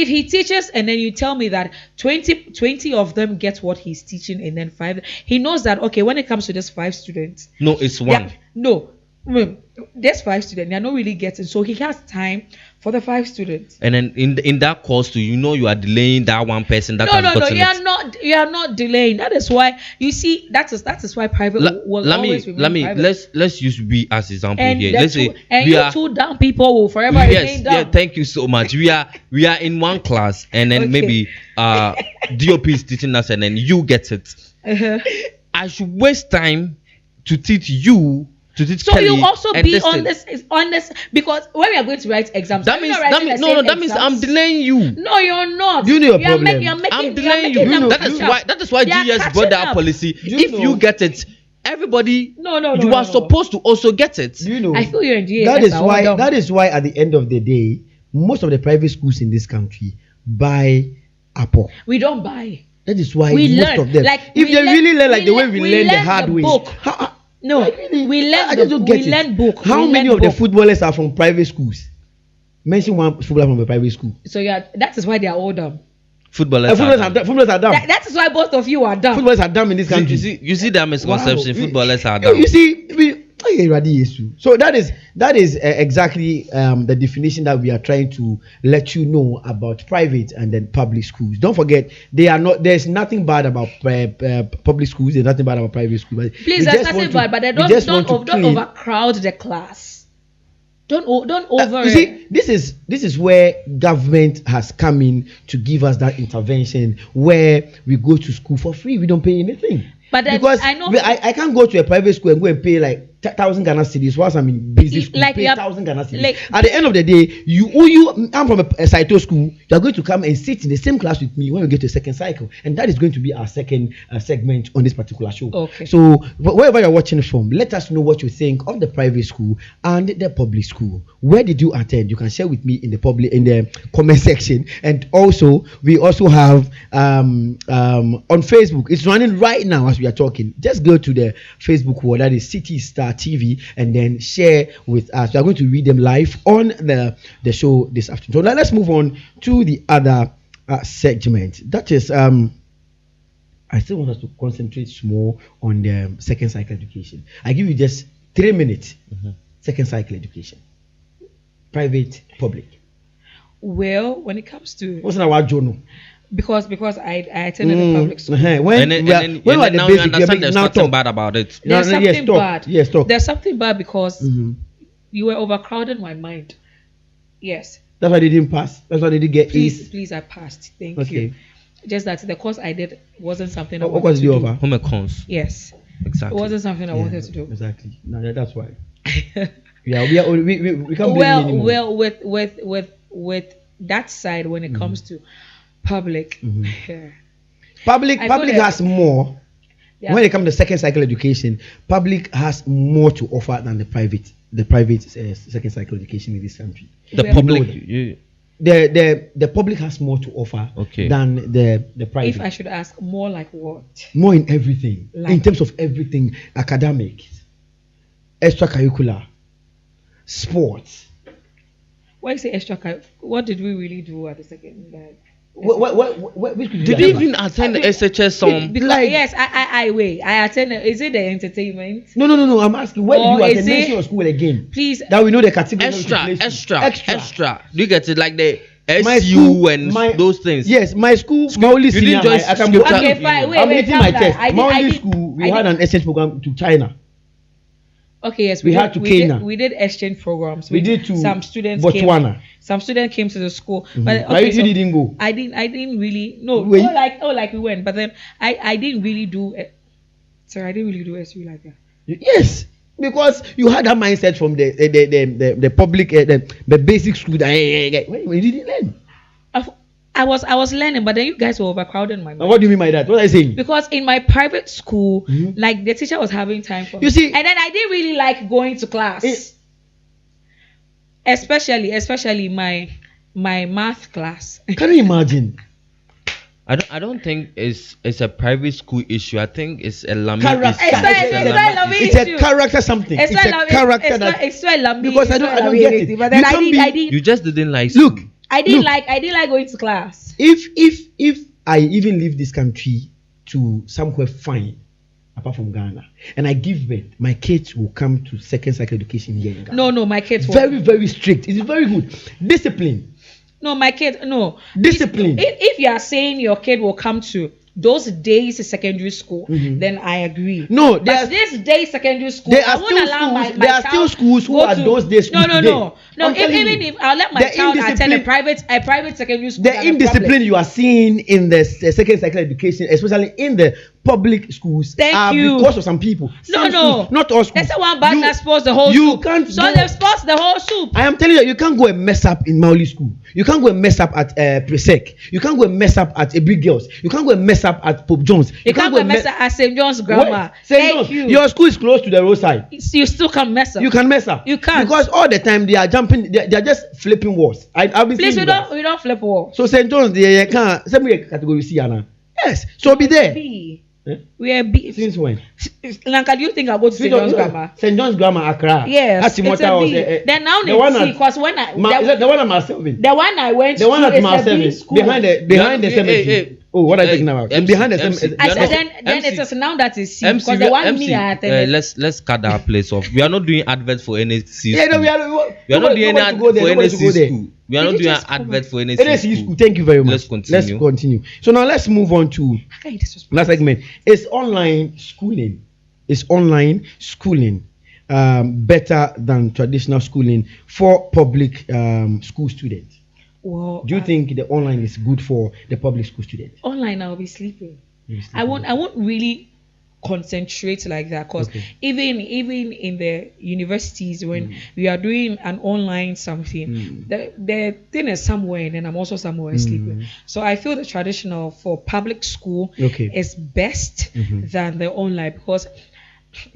[SPEAKER 3] he teaches and then you tell me that 20 of them get what he's teaching and then 5, he knows that okay, when it comes to this 5 students,
[SPEAKER 2] no, it's one.
[SPEAKER 3] There's 5 students, they're not really getting, so he has time for the 5 students.
[SPEAKER 2] And then in that course too, you are delaying that one person that
[SPEAKER 3] you are not delaying. That is why you see that is why private will always remain private.
[SPEAKER 2] Let's use we as example
[SPEAKER 3] and
[SPEAKER 2] here. Let's say
[SPEAKER 3] two dumb people will forever remain dumb.
[SPEAKER 2] Yeah, thank you so much. We are in one class and then maybe DOP is teaching us and then you get it. I should waste time to teach you. So
[SPEAKER 3] Kelly, you also be on this because when we are going to write exams, that means
[SPEAKER 2] I'm delaying you.
[SPEAKER 3] No, you're not.
[SPEAKER 1] Do you know your problem?
[SPEAKER 2] I'm delaying you. That is why GS brought that policy. If you get it, everybody. You are supposed to also get it.
[SPEAKER 1] You know.
[SPEAKER 3] I feel you're in GS.
[SPEAKER 1] That is why at the end of the day, most of the private schools in this country buy Apple.
[SPEAKER 3] We don't buy.
[SPEAKER 1] That is why most of them. If they really learn the way we learn the hard way.
[SPEAKER 3] No, we learn book.
[SPEAKER 1] How many of the footballers are from private schools? Mention one footballer from a private school.
[SPEAKER 3] So that is why they are all dumb.
[SPEAKER 2] Footballers are dumb.
[SPEAKER 1] Footballers are dumb.
[SPEAKER 3] That is why both of you are dumb.
[SPEAKER 1] Footballers are dumb in this country.
[SPEAKER 2] You see that misconception.
[SPEAKER 1] Wow.
[SPEAKER 2] Footballers are dumb.
[SPEAKER 1] You see, so that is exactly the definition that we are trying to let you know about private and then public schools. Don't forget, they are not. There's nothing bad about public schools. There's nothing bad about private schools. But
[SPEAKER 3] Please, there's nothing bad, but don't overcrowd the class. Don't over.
[SPEAKER 1] You see, this is where government has come in to give us that intervention where we go to school for free. We don't pay anything.
[SPEAKER 3] But then,
[SPEAKER 1] because
[SPEAKER 3] I know
[SPEAKER 1] I can't go to a private school and go and pay like 1,000 Ghana cedis whilst I'm in basic school.
[SPEAKER 3] Like,
[SPEAKER 1] pay 1,000 Ghana cedis.
[SPEAKER 3] like,
[SPEAKER 1] at the end of the day, I'm from a Saito school. You are going to come and sit in the same class with me when we get to a second cycle, and that is going to be our second segment on this particular show.
[SPEAKER 3] Okay.
[SPEAKER 1] So wherever you're watching from, let us know what you think of the private school and the public school. Where did you attend? You can share with me in the comment section, and also we also have on Facebook. It's running right now as we are talking. Just go to the Facebook wall, that is City Star TV, and then share with us. We are going to read them live on the show this afternoon. So let's move on to the other segment. That is I still want us to concentrate more on the second cycle education. I give you just 3 minutes. Second cycle education, private, public.
[SPEAKER 3] Well, when it comes to
[SPEAKER 1] What's our journal?
[SPEAKER 3] because I attended the public school.
[SPEAKER 1] When
[SPEAKER 2] now you understand there's nothing bad about it.
[SPEAKER 3] There's something bad.
[SPEAKER 1] Yes, talk.
[SPEAKER 3] There's something bad because you were overcrowding my mind. Yes.
[SPEAKER 1] That's why they didn't pass. That's why they didn't get A's.
[SPEAKER 3] Please, I passed. Thank
[SPEAKER 1] Okay.
[SPEAKER 3] you. Just that the course I did wasn't something I
[SPEAKER 1] What
[SPEAKER 3] wanted
[SPEAKER 1] was
[SPEAKER 3] to
[SPEAKER 1] the
[SPEAKER 3] do.
[SPEAKER 1] over?
[SPEAKER 2] Home econs.
[SPEAKER 3] Yes. It
[SPEAKER 2] Exactly.
[SPEAKER 3] wasn't something I wanted to do.
[SPEAKER 1] Exactly. No, that's why. we can't blame you anymore.
[SPEAKER 3] with that side when it comes to public.
[SPEAKER 1] Public
[SPEAKER 3] I feel
[SPEAKER 1] has more.
[SPEAKER 3] Yeah.
[SPEAKER 1] When it comes to second cycle education, public has more to offer than the private. The private second cycle education in this country.
[SPEAKER 2] The
[SPEAKER 3] Well-
[SPEAKER 2] public.
[SPEAKER 1] The public has more to offer than the private.
[SPEAKER 3] If I should ask, more like what?
[SPEAKER 1] More in everything,
[SPEAKER 3] Like-
[SPEAKER 1] in terms of everything: academics, extracurricular, sports.
[SPEAKER 3] Why you say extra? What did we really do at the second?
[SPEAKER 1] Which
[SPEAKER 2] Did you even attend the SHS some?
[SPEAKER 3] Because
[SPEAKER 1] Like-
[SPEAKER 3] yes, I wait. I attended. Is it the entertainment?
[SPEAKER 1] No. I'm asking, where
[SPEAKER 3] Or
[SPEAKER 1] did you
[SPEAKER 3] is
[SPEAKER 1] attend?
[SPEAKER 3] it-
[SPEAKER 1] Mention your school again.
[SPEAKER 3] Please.
[SPEAKER 1] That we know the category.
[SPEAKER 2] Extra. Do you get it? Like the
[SPEAKER 1] My
[SPEAKER 2] SU
[SPEAKER 1] school-
[SPEAKER 2] and
[SPEAKER 1] my-
[SPEAKER 2] those things.
[SPEAKER 1] Yes, my school. My only
[SPEAKER 2] you
[SPEAKER 1] senior
[SPEAKER 2] didn't join
[SPEAKER 1] high, I can
[SPEAKER 2] school
[SPEAKER 1] go.
[SPEAKER 2] club.
[SPEAKER 3] Okay, fine. Wait,
[SPEAKER 1] I'm waiting
[SPEAKER 3] calm
[SPEAKER 1] my
[SPEAKER 3] down.
[SPEAKER 1] test.
[SPEAKER 3] I
[SPEAKER 1] My
[SPEAKER 3] did-
[SPEAKER 1] only school, we
[SPEAKER 3] I
[SPEAKER 1] had
[SPEAKER 3] did-
[SPEAKER 1] an exchange program to China.
[SPEAKER 3] Okay, yes,
[SPEAKER 1] We had to Kenya.
[SPEAKER 3] We did exchange programs.
[SPEAKER 1] We did to
[SPEAKER 3] some students
[SPEAKER 1] Botswana.
[SPEAKER 3] Some students came to the school,
[SPEAKER 1] But
[SPEAKER 3] but
[SPEAKER 1] you didn't go.
[SPEAKER 3] I didn't really no.
[SPEAKER 1] Wait.
[SPEAKER 3] Like we went, but then I didn't really do. Sorry, I didn't really do SU like that.
[SPEAKER 1] Yes, because you had that mindset from the public, the basic school. That you didn't learn.
[SPEAKER 3] I was learning, but then you guys were overcrowding my mind.
[SPEAKER 1] Now, what do you mean by that? What are you saying?
[SPEAKER 3] Because in my private school, like the teacher was having time for me.
[SPEAKER 1] You see-
[SPEAKER 3] and then I didn't really like going to class. Especially my math class.
[SPEAKER 1] Can you imagine?
[SPEAKER 2] I don't think it's a private school issue. I think it's a Lami
[SPEAKER 1] Character.
[SPEAKER 2] issue.
[SPEAKER 1] It's a character something. It's a character that.
[SPEAKER 3] It's not Lami.
[SPEAKER 1] Because I don't get it.
[SPEAKER 3] But then
[SPEAKER 1] You can't be-
[SPEAKER 3] I didn't.
[SPEAKER 2] You just didn't like
[SPEAKER 1] Look,
[SPEAKER 2] school.
[SPEAKER 3] I didn't
[SPEAKER 1] look.
[SPEAKER 3] like going to class.
[SPEAKER 1] If I even leave this country to somewhere fine, apart from Ghana, and I give birth, my kids will come to second cycle education here in Ghana.
[SPEAKER 3] No, my kids.
[SPEAKER 1] Very, very strict. It is very good. Discipline.
[SPEAKER 3] No, my kids. No.
[SPEAKER 1] Discipline.
[SPEAKER 3] If you are saying your kid will come to those days secondary school, then I agree.
[SPEAKER 1] No,
[SPEAKER 3] but this day secondary school,
[SPEAKER 1] there
[SPEAKER 3] I
[SPEAKER 1] are
[SPEAKER 3] won't
[SPEAKER 1] still
[SPEAKER 3] allow my
[SPEAKER 1] schools. There are still
[SPEAKER 3] child
[SPEAKER 1] schools who
[SPEAKER 3] go
[SPEAKER 1] are
[SPEAKER 3] to-
[SPEAKER 1] those days.
[SPEAKER 3] No.
[SPEAKER 1] I'm telling
[SPEAKER 3] Even
[SPEAKER 1] you.
[SPEAKER 3] if I'll let my
[SPEAKER 1] The
[SPEAKER 3] child attend a
[SPEAKER 1] indiscipline-
[SPEAKER 3] private secondary school.
[SPEAKER 1] The
[SPEAKER 3] than a
[SPEAKER 1] indiscipline
[SPEAKER 3] public.
[SPEAKER 1] you are seeing in the second cycle education, especially in the public schools,
[SPEAKER 3] Thank
[SPEAKER 1] are
[SPEAKER 3] you.
[SPEAKER 1] because of some people. Some
[SPEAKER 3] No.
[SPEAKER 1] schools, not all schools.
[SPEAKER 3] That's the one bad that spoils the whole
[SPEAKER 1] you
[SPEAKER 3] soup.
[SPEAKER 1] can't
[SPEAKER 3] So
[SPEAKER 1] go-
[SPEAKER 3] they've spoils the whole soup.
[SPEAKER 1] I am telling you, you can't go and mess up in Mauli school. You can't go and mess up at Presec. You can't go and mess up at Big Girls. You can't go and mess up at Pope John's.
[SPEAKER 3] You can't go and mess up at St. John's Grammar.
[SPEAKER 1] St.
[SPEAKER 3] Thank
[SPEAKER 1] John's.
[SPEAKER 3] you.
[SPEAKER 1] Your school is close to the roadside.
[SPEAKER 3] You still can't mess up.
[SPEAKER 1] You can mess up.
[SPEAKER 3] You can't.
[SPEAKER 1] Because all the time they are jumping. They are just flipping walls. I've been
[SPEAKER 3] Please,
[SPEAKER 1] seeing
[SPEAKER 3] we
[SPEAKER 1] that.
[SPEAKER 3] don't flip wall.
[SPEAKER 1] So St. John's, they can't. Some category C, Anna. Yes. So be there.
[SPEAKER 3] We are B.
[SPEAKER 1] Since when?
[SPEAKER 3] Lanka, do you think I go to St. John's Grammar?
[SPEAKER 1] St. John's Grammar, Accra.
[SPEAKER 3] Yes,
[SPEAKER 1] That's
[SPEAKER 3] it's a B. Then now they see, because when I
[SPEAKER 1] is that the one at Marcelvin?
[SPEAKER 3] the one I went
[SPEAKER 1] The one
[SPEAKER 3] to
[SPEAKER 1] at
[SPEAKER 3] is a B
[SPEAKER 1] Marcelvin,
[SPEAKER 3] school.
[SPEAKER 1] behind the cemetery. Oh, what are you talking about? Behind the
[SPEAKER 2] MC.
[SPEAKER 1] cemetery.
[SPEAKER 3] I said
[SPEAKER 2] Yeah, no,
[SPEAKER 3] then
[SPEAKER 2] MC.
[SPEAKER 3] it is now that is C,
[SPEAKER 2] MC,
[SPEAKER 3] because the one me I
[SPEAKER 2] MC,
[SPEAKER 3] attended.
[SPEAKER 2] let's cut our place off. We are not doing advert for NSC.
[SPEAKER 1] Yeah, no, we are
[SPEAKER 2] not doing any advert for NSC school. We are not
[SPEAKER 3] Did you
[SPEAKER 2] doing
[SPEAKER 3] just
[SPEAKER 2] advert for NSC
[SPEAKER 1] NSC
[SPEAKER 2] school.
[SPEAKER 1] school. Thank you very much.
[SPEAKER 2] Let's continue.
[SPEAKER 1] So now let's move on to
[SPEAKER 3] How can you disrespect?
[SPEAKER 1] last segment. Is online schooling better than traditional schooling for public school students?
[SPEAKER 3] Well,
[SPEAKER 1] Do you think the online is good for the public school students?
[SPEAKER 3] online I'll be sleeping. I won't really concentrate like that, because
[SPEAKER 1] Okay.
[SPEAKER 3] even in the universities when we are doing an online something, the thing is somewhere and then I'm also somewhere sleeping. So I feel the traditional for public school
[SPEAKER 1] Okay.
[SPEAKER 3] is best than the online, because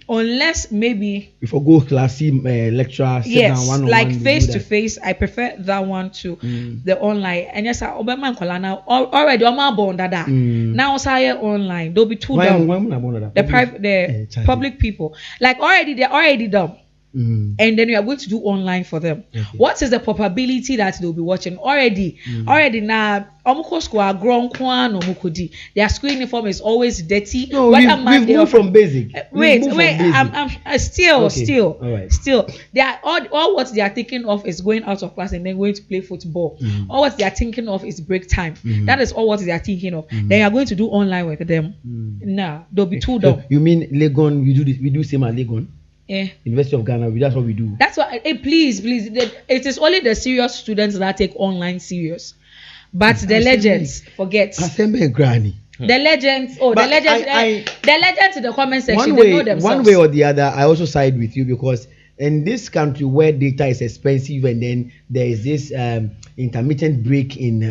[SPEAKER 3] unless maybe
[SPEAKER 1] If I go classy lecturer, sit down
[SPEAKER 3] yes,
[SPEAKER 1] one-on-one,
[SPEAKER 3] like
[SPEAKER 1] we do
[SPEAKER 3] face to
[SPEAKER 1] that.
[SPEAKER 3] face, I prefer that one to the online. And yes, Obama Kolana already Oma Bondada. Now say online, they'll be too
[SPEAKER 1] Why
[SPEAKER 3] dumb.
[SPEAKER 1] am I not
[SPEAKER 3] The private,
[SPEAKER 1] Charlie.
[SPEAKER 3] public people, like they're already dumb.
[SPEAKER 1] Mm.
[SPEAKER 3] And then you are going to do online for them.
[SPEAKER 1] Okay.
[SPEAKER 3] What is the probability that they'll be watching already? Already now, Omuko school grown kwan omukudi. Their school uniform is always dirty.
[SPEAKER 1] No,
[SPEAKER 3] Whether
[SPEAKER 1] we've
[SPEAKER 3] they
[SPEAKER 1] moved
[SPEAKER 3] offer-
[SPEAKER 1] from basic.
[SPEAKER 3] Wait,
[SPEAKER 1] We've moved
[SPEAKER 3] wait.
[SPEAKER 1] from basic.
[SPEAKER 3] I'm still,
[SPEAKER 1] Okay, all right.
[SPEAKER 3] still. They are all what they are thinking of is going out of class and then going to play football. All what they are thinking of is break time. That is all what they are thinking of. Then you are going to do online with them. Nah, they'll be too dumb.
[SPEAKER 1] You mean Legon? We do same at Legon,
[SPEAKER 3] Yeah.
[SPEAKER 1] University of Ghana. That's what we do.
[SPEAKER 3] That's why. Please. It is only the serious students that take online serious, but the legends forget.
[SPEAKER 1] Asembe Granny.
[SPEAKER 3] The legends. Oh,
[SPEAKER 1] But
[SPEAKER 3] the legends. the legends in the comment section. They know themselves.
[SPEAKER 1] One way or the other, I also side with you, because in this country where data is expensive and then there is this intermittent break in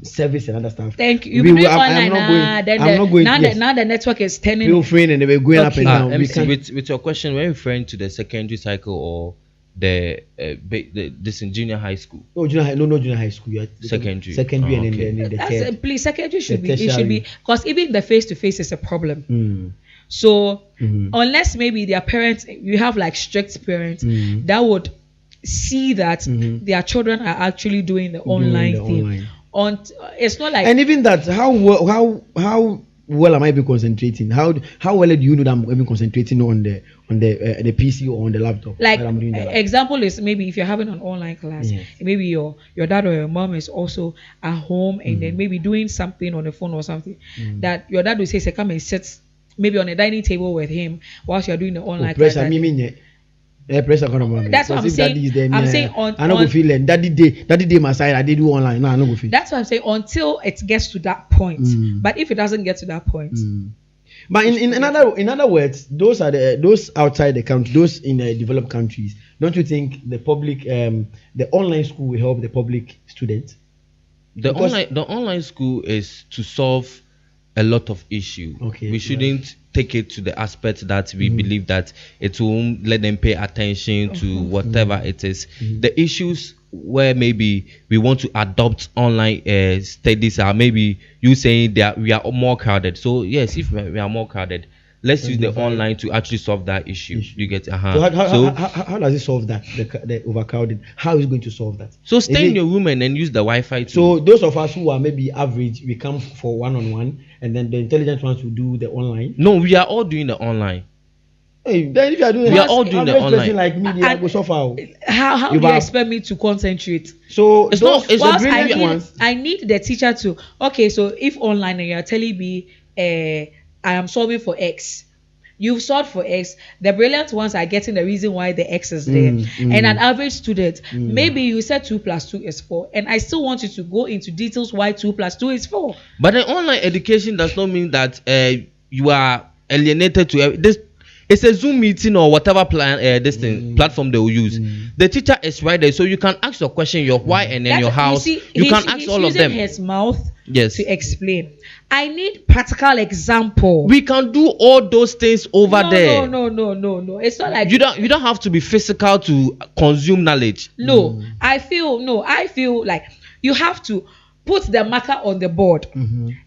[SPEAKER 1] service and other stuff.
[SPEAKER 3] Thank you.
[SPEAKER 1] We
[SPEAKER 3] You be doing
[SPEAKER 1] will-
[SPEAKER 3] online.
[SPEAKER 1] I'm not going. Yes.
[SPEAKER 3] Now the network is turning.
[SPEAKER 1] Real friend and they were going up and down. We
[SPEAKER 2] MC,
[SPEAKER 1] can't-
[SPEAKER 2] with your question, we're referring to the secondary cycle or this in junior high school.
[SPEAKER 1] No, junior high, no junior high school.
[SPEAKER 2] Secondary.
[SPEAKER 1] Secondary,
[SPEAKER 2] Oh,
[SPEAKER 1] and
[SPEAKER 2] okay.
[SPEAKER 1] then the
[SPEAKER 3] That's
[SPEAKER 1] third.
[SPEAKER 3] please. Secondary should
[SPEAKER 1] The
[SPEAKER 3] be. It should
[SPEAKER 1] tertiary.
[SPEAKER 3] be, because even the face to face is a problem.
[SPEAKER 1] Mm.
[SPEAKER 3] So
[SPEAKER 1] Mhm.
[SPEAKER 3] unless maybe their parents, you have like strict parents that would see that their children are actually doing the online
[SPEAKER 1] the
[SPEAKER 3] thing.
[SPEAKER 1] online.
[SPEAKER 3] It's not like
[SPEAKER 1] And even that, how well am I even concentrating? How well do you know that I'm even concentrating on the PC or on the laptop?
[SPEAKER 3] like
[SPEAKER 1] while I'm doing that?
[SPEAKER 3] example is maybe if you're having an online class,
[SPEAKER 1] Yes.
[SPEAKER 3] maybe your dad or your mom is also at home and then maybe doing something on the phone or something, that your dad will say come and sit maybe on a dining table with him whilst you're doing the online class.
[SPEAKER 1] Pressure, pressure kind of moment.
[SPEAKER 3] That's what
[SPEAKER 1] Because
[SPEAKER 3] I'm
[SPEAKER 1] if
[SPEAKER 3] saying.
[SPEAKER 1] daddy is there,
[SPEAKER 3] I'm
[SPEAKER 1] yeah,
[SPEAKER 3] saying on-
[SPEAKER 1] I no go
[SPEAKER 3] on-
[SPEAKER 1] feel it. Daddy day my side. I did do online. No, I no go feel.
[SPEAKER 3] That's what I'm saying, until it gets to that point. But if it doesn't get to that point,
[SPEAKER 1] But in other words, those outside the country, those in developed countries. Don't you think the public the online school will help the public students?
[SPEAKER 2] The
[SPEAKER 1] Because-
[SPEAKER 2] online school is to solve a lot of issue.
[SPEAKER 1] Okay,
[SPEAKER 2] We shouldn't take it to the aspect that we believe that it will let them pay attention to whatever it is. The issues where maybe we want to adopt online studies are maybe you saying that we are more crowded. So yes, if we are more crowded, let's use the online to actually solve that issue. You get
[SPEAKER 1] So how
[SPEAKER 2] so
[SPEAKER 1] does it solve that the overcrowding? How is it going to solve that?
[SPEAKER 2] so
[SPEAKER 1] Is
[SPEAKER 2] stay in
[SPEAKER 1] it-
[SPEAKER 2] your room and then use the Wi-Fi.
[SPEAKER 1] So those of us who are maybe average, we come for one-on-one, and then the intelligent ones will do the online.
[SPEAKER 2] no, we are all doing the online.
[SPEAKER 1] Hey, then if you are doing,
[SPEAKER 2] We are all doing the
[SPEAKER 1] average person
[SPEAKER 2] online.
[SPEAKER 1] like me, they
[SPEAKER 3] And-
[SPEAKER 1] go so far.
[SPEAKER 3] how
[SPEAKER 1] You
[SPEAKER 3] do you
[SPEAKER 1] have-
[SPEAKER 3] expect me to concentrate?
[SPEAKER 1] So
[SPEAKER 2] It's
[SPEAKER 1] those,
[SPEAKER 2] not- it's
[SPEAKER 1] the
[SPEAKER 2] not-
[SPEAKER 3] Whilst
[SPEAKER 1] brilliant ones.
[SPEAKER 3] I need the teacher to, okay, so if online and you're telling me I am solving for X, you've solved for X, the brilliant ones are getting the reason why the X is there. And an average student, maybe you said 2 + 2 is 4, and I still want you to go into details why 2 + 2 is 4.
[SPEAKER 2] But the online education does not mean that you are alienated to this. It's a Zoom meeting or whatever platform they will use. The teacher is right there, so you can ask your question, your why, and then your how. You can ask all of
[SPEAKER 3] He's
[SPEAKER 2] them.
[SPEAKER 3] using his mouth
[SPEAKER 2] Yes.
[SPEAKER 3] to explain. I need practical example.
[SPEAKER 2] We can do all those things over there.
[SPEAKER 3] No. It's not like
[SPEAKER 2] You don't have to be physical to consume knowledge.
[SPEAKER 3] No, I feel like you have to. put the marker on the board.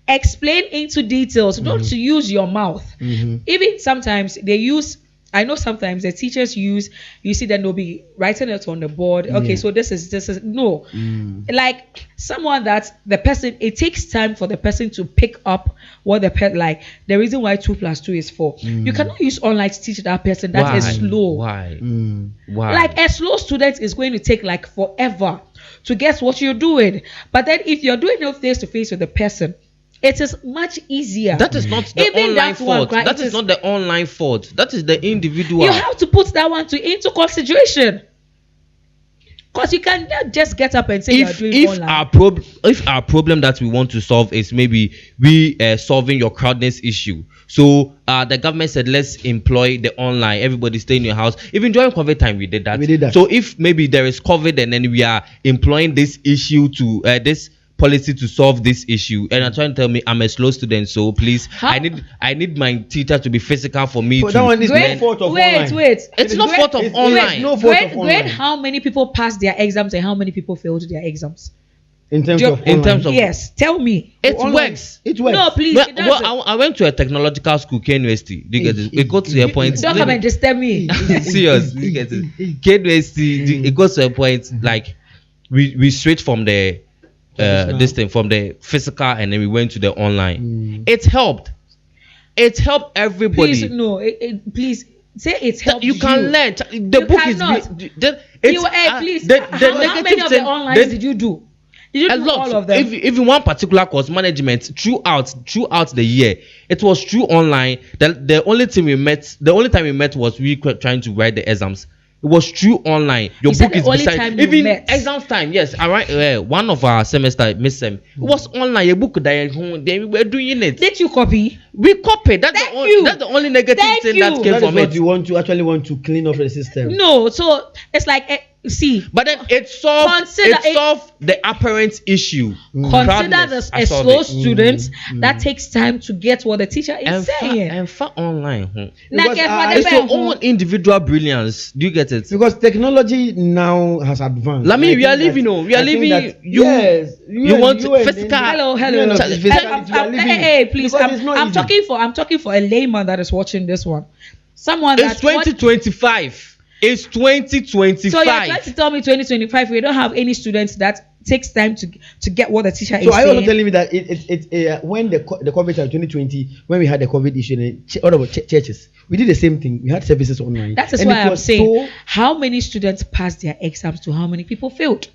[SPEAKER 3] Explain into details. Don't use your mouth. Even sometimes they use. I know sometimes the teachers use. You see, then they'll be writing it on the board. Okay, so this is no. Like someone that the person. It takes time for the person to pick up what the like. The reason why 2 + 2 is 4. You cannot use online to teach that person that is slow.
[SPEAKER 2] Why?
[SPEAKER 3] Like a slow student is going to take like forever to guess what you're doing. But then if you're doing it face to face with the person, it is much easier.
[SPEAKER 2] That is not the online fault. That is not the online fault. That is the individual.
[SPEAKER 3] You have to put that one into consideration. Because you cannot just get up and say you're doing online.
[SPEAKER 2] If our problem that we want to solve is maybe we solving your crowdness issue. So the government said let's employ the online. Everybody stay in your house. Even during COVID time we did that. So if maybe there is COVID and then we are employing this issue to this policy to solve this issue, and I'm trying to tell me I'm a slow student, so please I need my teacher to be physical for me to
[SPEAKER 1] that one is no fault of online.
[SPEAKER 2] It's not fault of online.
[SPEAKER 1] No fault of online.
[SPEAKER 3] Grade how many people passed their exams and how many people failed their exams?
[SPEAKER 1] In terms of
[SPEAKER 3] yes, tell me.
[SPEAKER 2] It works.
[SPEAKER 1] It works.
[SPEAKER 3] No, please.
[SPEAKER 2] Well, I went to a technological school, KNUST. Do you get it? It goes to a point.
[SPEAKER 3] Don't come and disturb me.
[SPEAKER 2] Serious. Do you get it? KNUST. It goes to a point like we switched from the this thing from the physical and then we went to the online. It helped everybody.
[SPEAKER 3] Please no, please say it helped
[SPEAKER 2] you can learn. The book
[SPEAKER 3] cannot.
[SPEAKER 2] Please
[SPEAKER 3] how many of the online did you do? Did you do all of them?
[SPEAKER 2] If in one particular course, management, throughout the year, it was through online. The only time we met was we were trying to write the exams. It was true online. Your book is beside. Even exams time, yes. All right. One of our semester, Miss Sem, it was online. Your book that we were doing it.
[SPEAKER 3] Did you copy?
[SPEAKER 2] We copied. That's the only negative thing that came from it.
[SPEAKER 1] You want to clean up the system.
[SPEAKER 3] No, so it's like see.
[SPEAKER 2] But then it solved the apparent issue.
[SPEAKER 3] Consider a slow student that takes time to get what the teacher is saying.
[SPEAKER 2] And for online,
[SPEAKER 3] it's
[SPEAKER 2] your own individual brilliance. Do you get it?
[SPEAKER 1] Because technology now has advanced.
[SPEAKER 2] I mean, we are living. You want physical.
[SPEAKER 3] Hello. Hey, please. I'm talking for a layman that is watching this one. Someone
[SPEAKER 2] that's 2025. It's 2025.
[SPEAKER 3] So you're trying to tell me 2025 we don't have any students that takes time to get what the teacher is saying.
[SPEAKER 1] So are you telling me that it when the COVID time 2020, when we had the COVID issue in all about churches, we did the same thing. We had services online.
[SPEAKER 3] That is why I'm saying how many students passed their exams to how many people failed?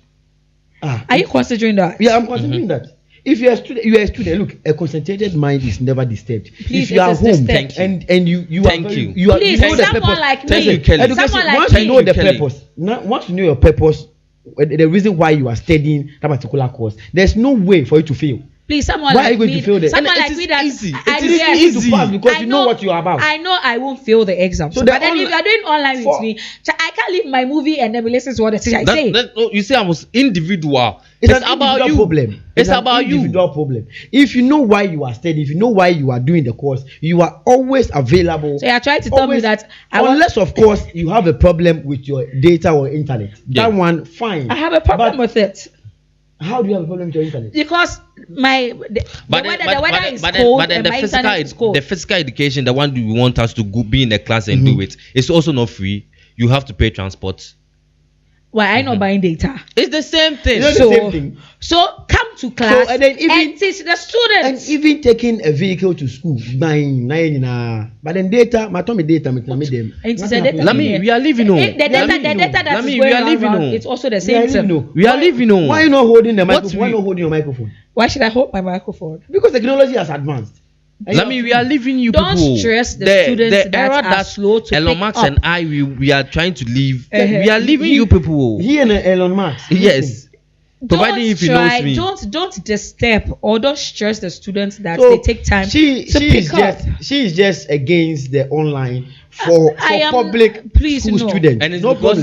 [SPEAKER 3] Are you considering that?
[SPEAKER 1] Yeah, I'm considering that. If you are a student, look, a concentrated mind is never disturbed.
[SPEAKER 3] Please,
[SPEAKER 1] if you are home and you know the purpose.
[SPEAKER 3] Like
[SPEAKER 2] thank you, Kelly.
[SPEAKER 1] Education, once you know the purpose, once you know your purpose, the reason why you are studying that particular course, there's no way for you to fail.
[SPEAKER 3] Please, someone
[SPEAKER 1] why
[SPEAKER 3] like
[SPEAKER 1] are you going
[SPEAKER 3] me,
[SPEAKER 1] to fail there?
[SPEAKER 3] someone like me that
[SPEAKER 2] easy.
[SPEAKER 1] It is easy to pass because you know what you are about.
[SPEAKER 3] I know I won't fail the exam. But then if you are doing online with me, I can't leave my movie and then listen to what the teacher is saying.
[SPEAKER 2] You say I was individual.
[SPEAKER 1] It's about you. Problem.
[SPEAKER 2] It's about you.
[SPEAKER 1] Individual problem. If you know why you are studying, if you know why you are doing the course, you are always available.
[SPEAKER 3] So you are trying to tell me that
[SPEAKER 1] unless of course you have a problem with your data or internet. Yeah. That one fine.
[SPEAKER 3] I have a problem with it.
[SPEAKER 1] How do you have a problem with your internet?
[SPEAKER 3] Because the weather is cold and my internet is cold.
[SPEAKER 2] The physical education, the one you want us to go be in the class and do it, it's also not free. You have to pay transport.
[SPEAKER 3] Why I'm not buying data?
[SPEAKER 2] It's the same thing.
[SPEAKER 1] It's the same thing.
[SPEAKER 3] So come to class and teach the students.
[SPEAKER 1] And even taking a vehicle to school, buying but then data, my data,
[SPEAKER 2] we are living on.
[SPEAKER 3] The data that's going around, it's also the same thing.
[SPEAKER 2] We are living on.
[SPEAKER 1] Why are you not holding the microphone? Why not holding your microphone?
[SPEAKER 3] Why should I hold my microphone?
[SPEAKER 1] Because technology has advanced.
[SPEAKER 2] We are leaving you
[SPEAKER 3] don't
[SPEAKER 2] people.
[SPEAKER 3] Don't stress the students that are slow to
[SPEAKER 2] Elon Musk and I, we are trying to leave. We are leaving you people.
[SPEAKER 1] He and Elon Musk.
[SPEAKER 2] Yes. Providing if he knows me.
[SPEAKER 3] Don't disturb or don't stress the students that they take time to pick up.
[SPEAKER 1] She is just against the online for public school students.
[SPEAKER 2] And it's
[SPEAKER 3] go
[SPEAKER 2] because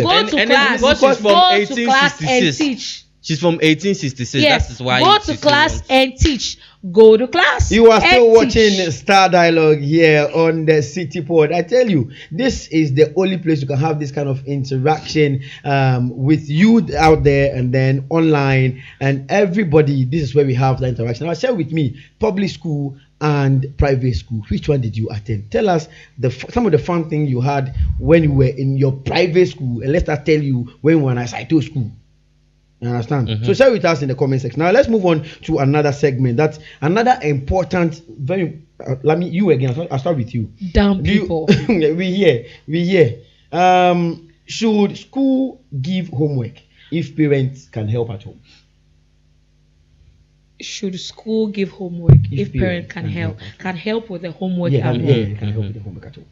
[SPEAKER 3] to class and teach.
[SPEAKER 2] She's from 1866.
[SPEAKER 3] Yes,
[SPEAKER 2] That is why.
[SPEAKER 3] go to
[SPEAKER 2] she's
[SPEAKER 3] class
[SPEAKER 2] so young.
[SPEAKER 3] and teach. Go to class.
[SPEAKER 1] You are still
[SPEAKER 3] and
[SPEAKER 1] watching
[SPEAKER 3] teach.
[SPEAKER 1] Star Dialogue here on the City Pod. I tell you, this is the only place you can have this kind of interaction with you out there and then online and everybody. This is where we have the interaction. Now, share with me public school and private school. Which one did you attend? Tell us some of the fun things you had when you were in your private school, and let's not tell you when you were in a Saito school. You understand?
[SPEAKER 2] Mm-hmm.
[SPEAKER 1] So share with us in the comment section. Now let's move on to another segment. That's another important, very. You again. I'll start with you.
[SPEAKER 3] Dumb people.
[SPEAKER 1] we hear. Should school give homework if parents can help at home?
[SPEAKER 3] Should school give homework if
[SPEAKER 1] parents
[SPEAKER 3] parents can help with the homework
[SPEAKER 1] Yeah,
[SPEAKER 3] at
[SPEAKER 1] can,
[SPEAKER 3] home?
[SPEAKER 1] yeah, can help with the homework at home.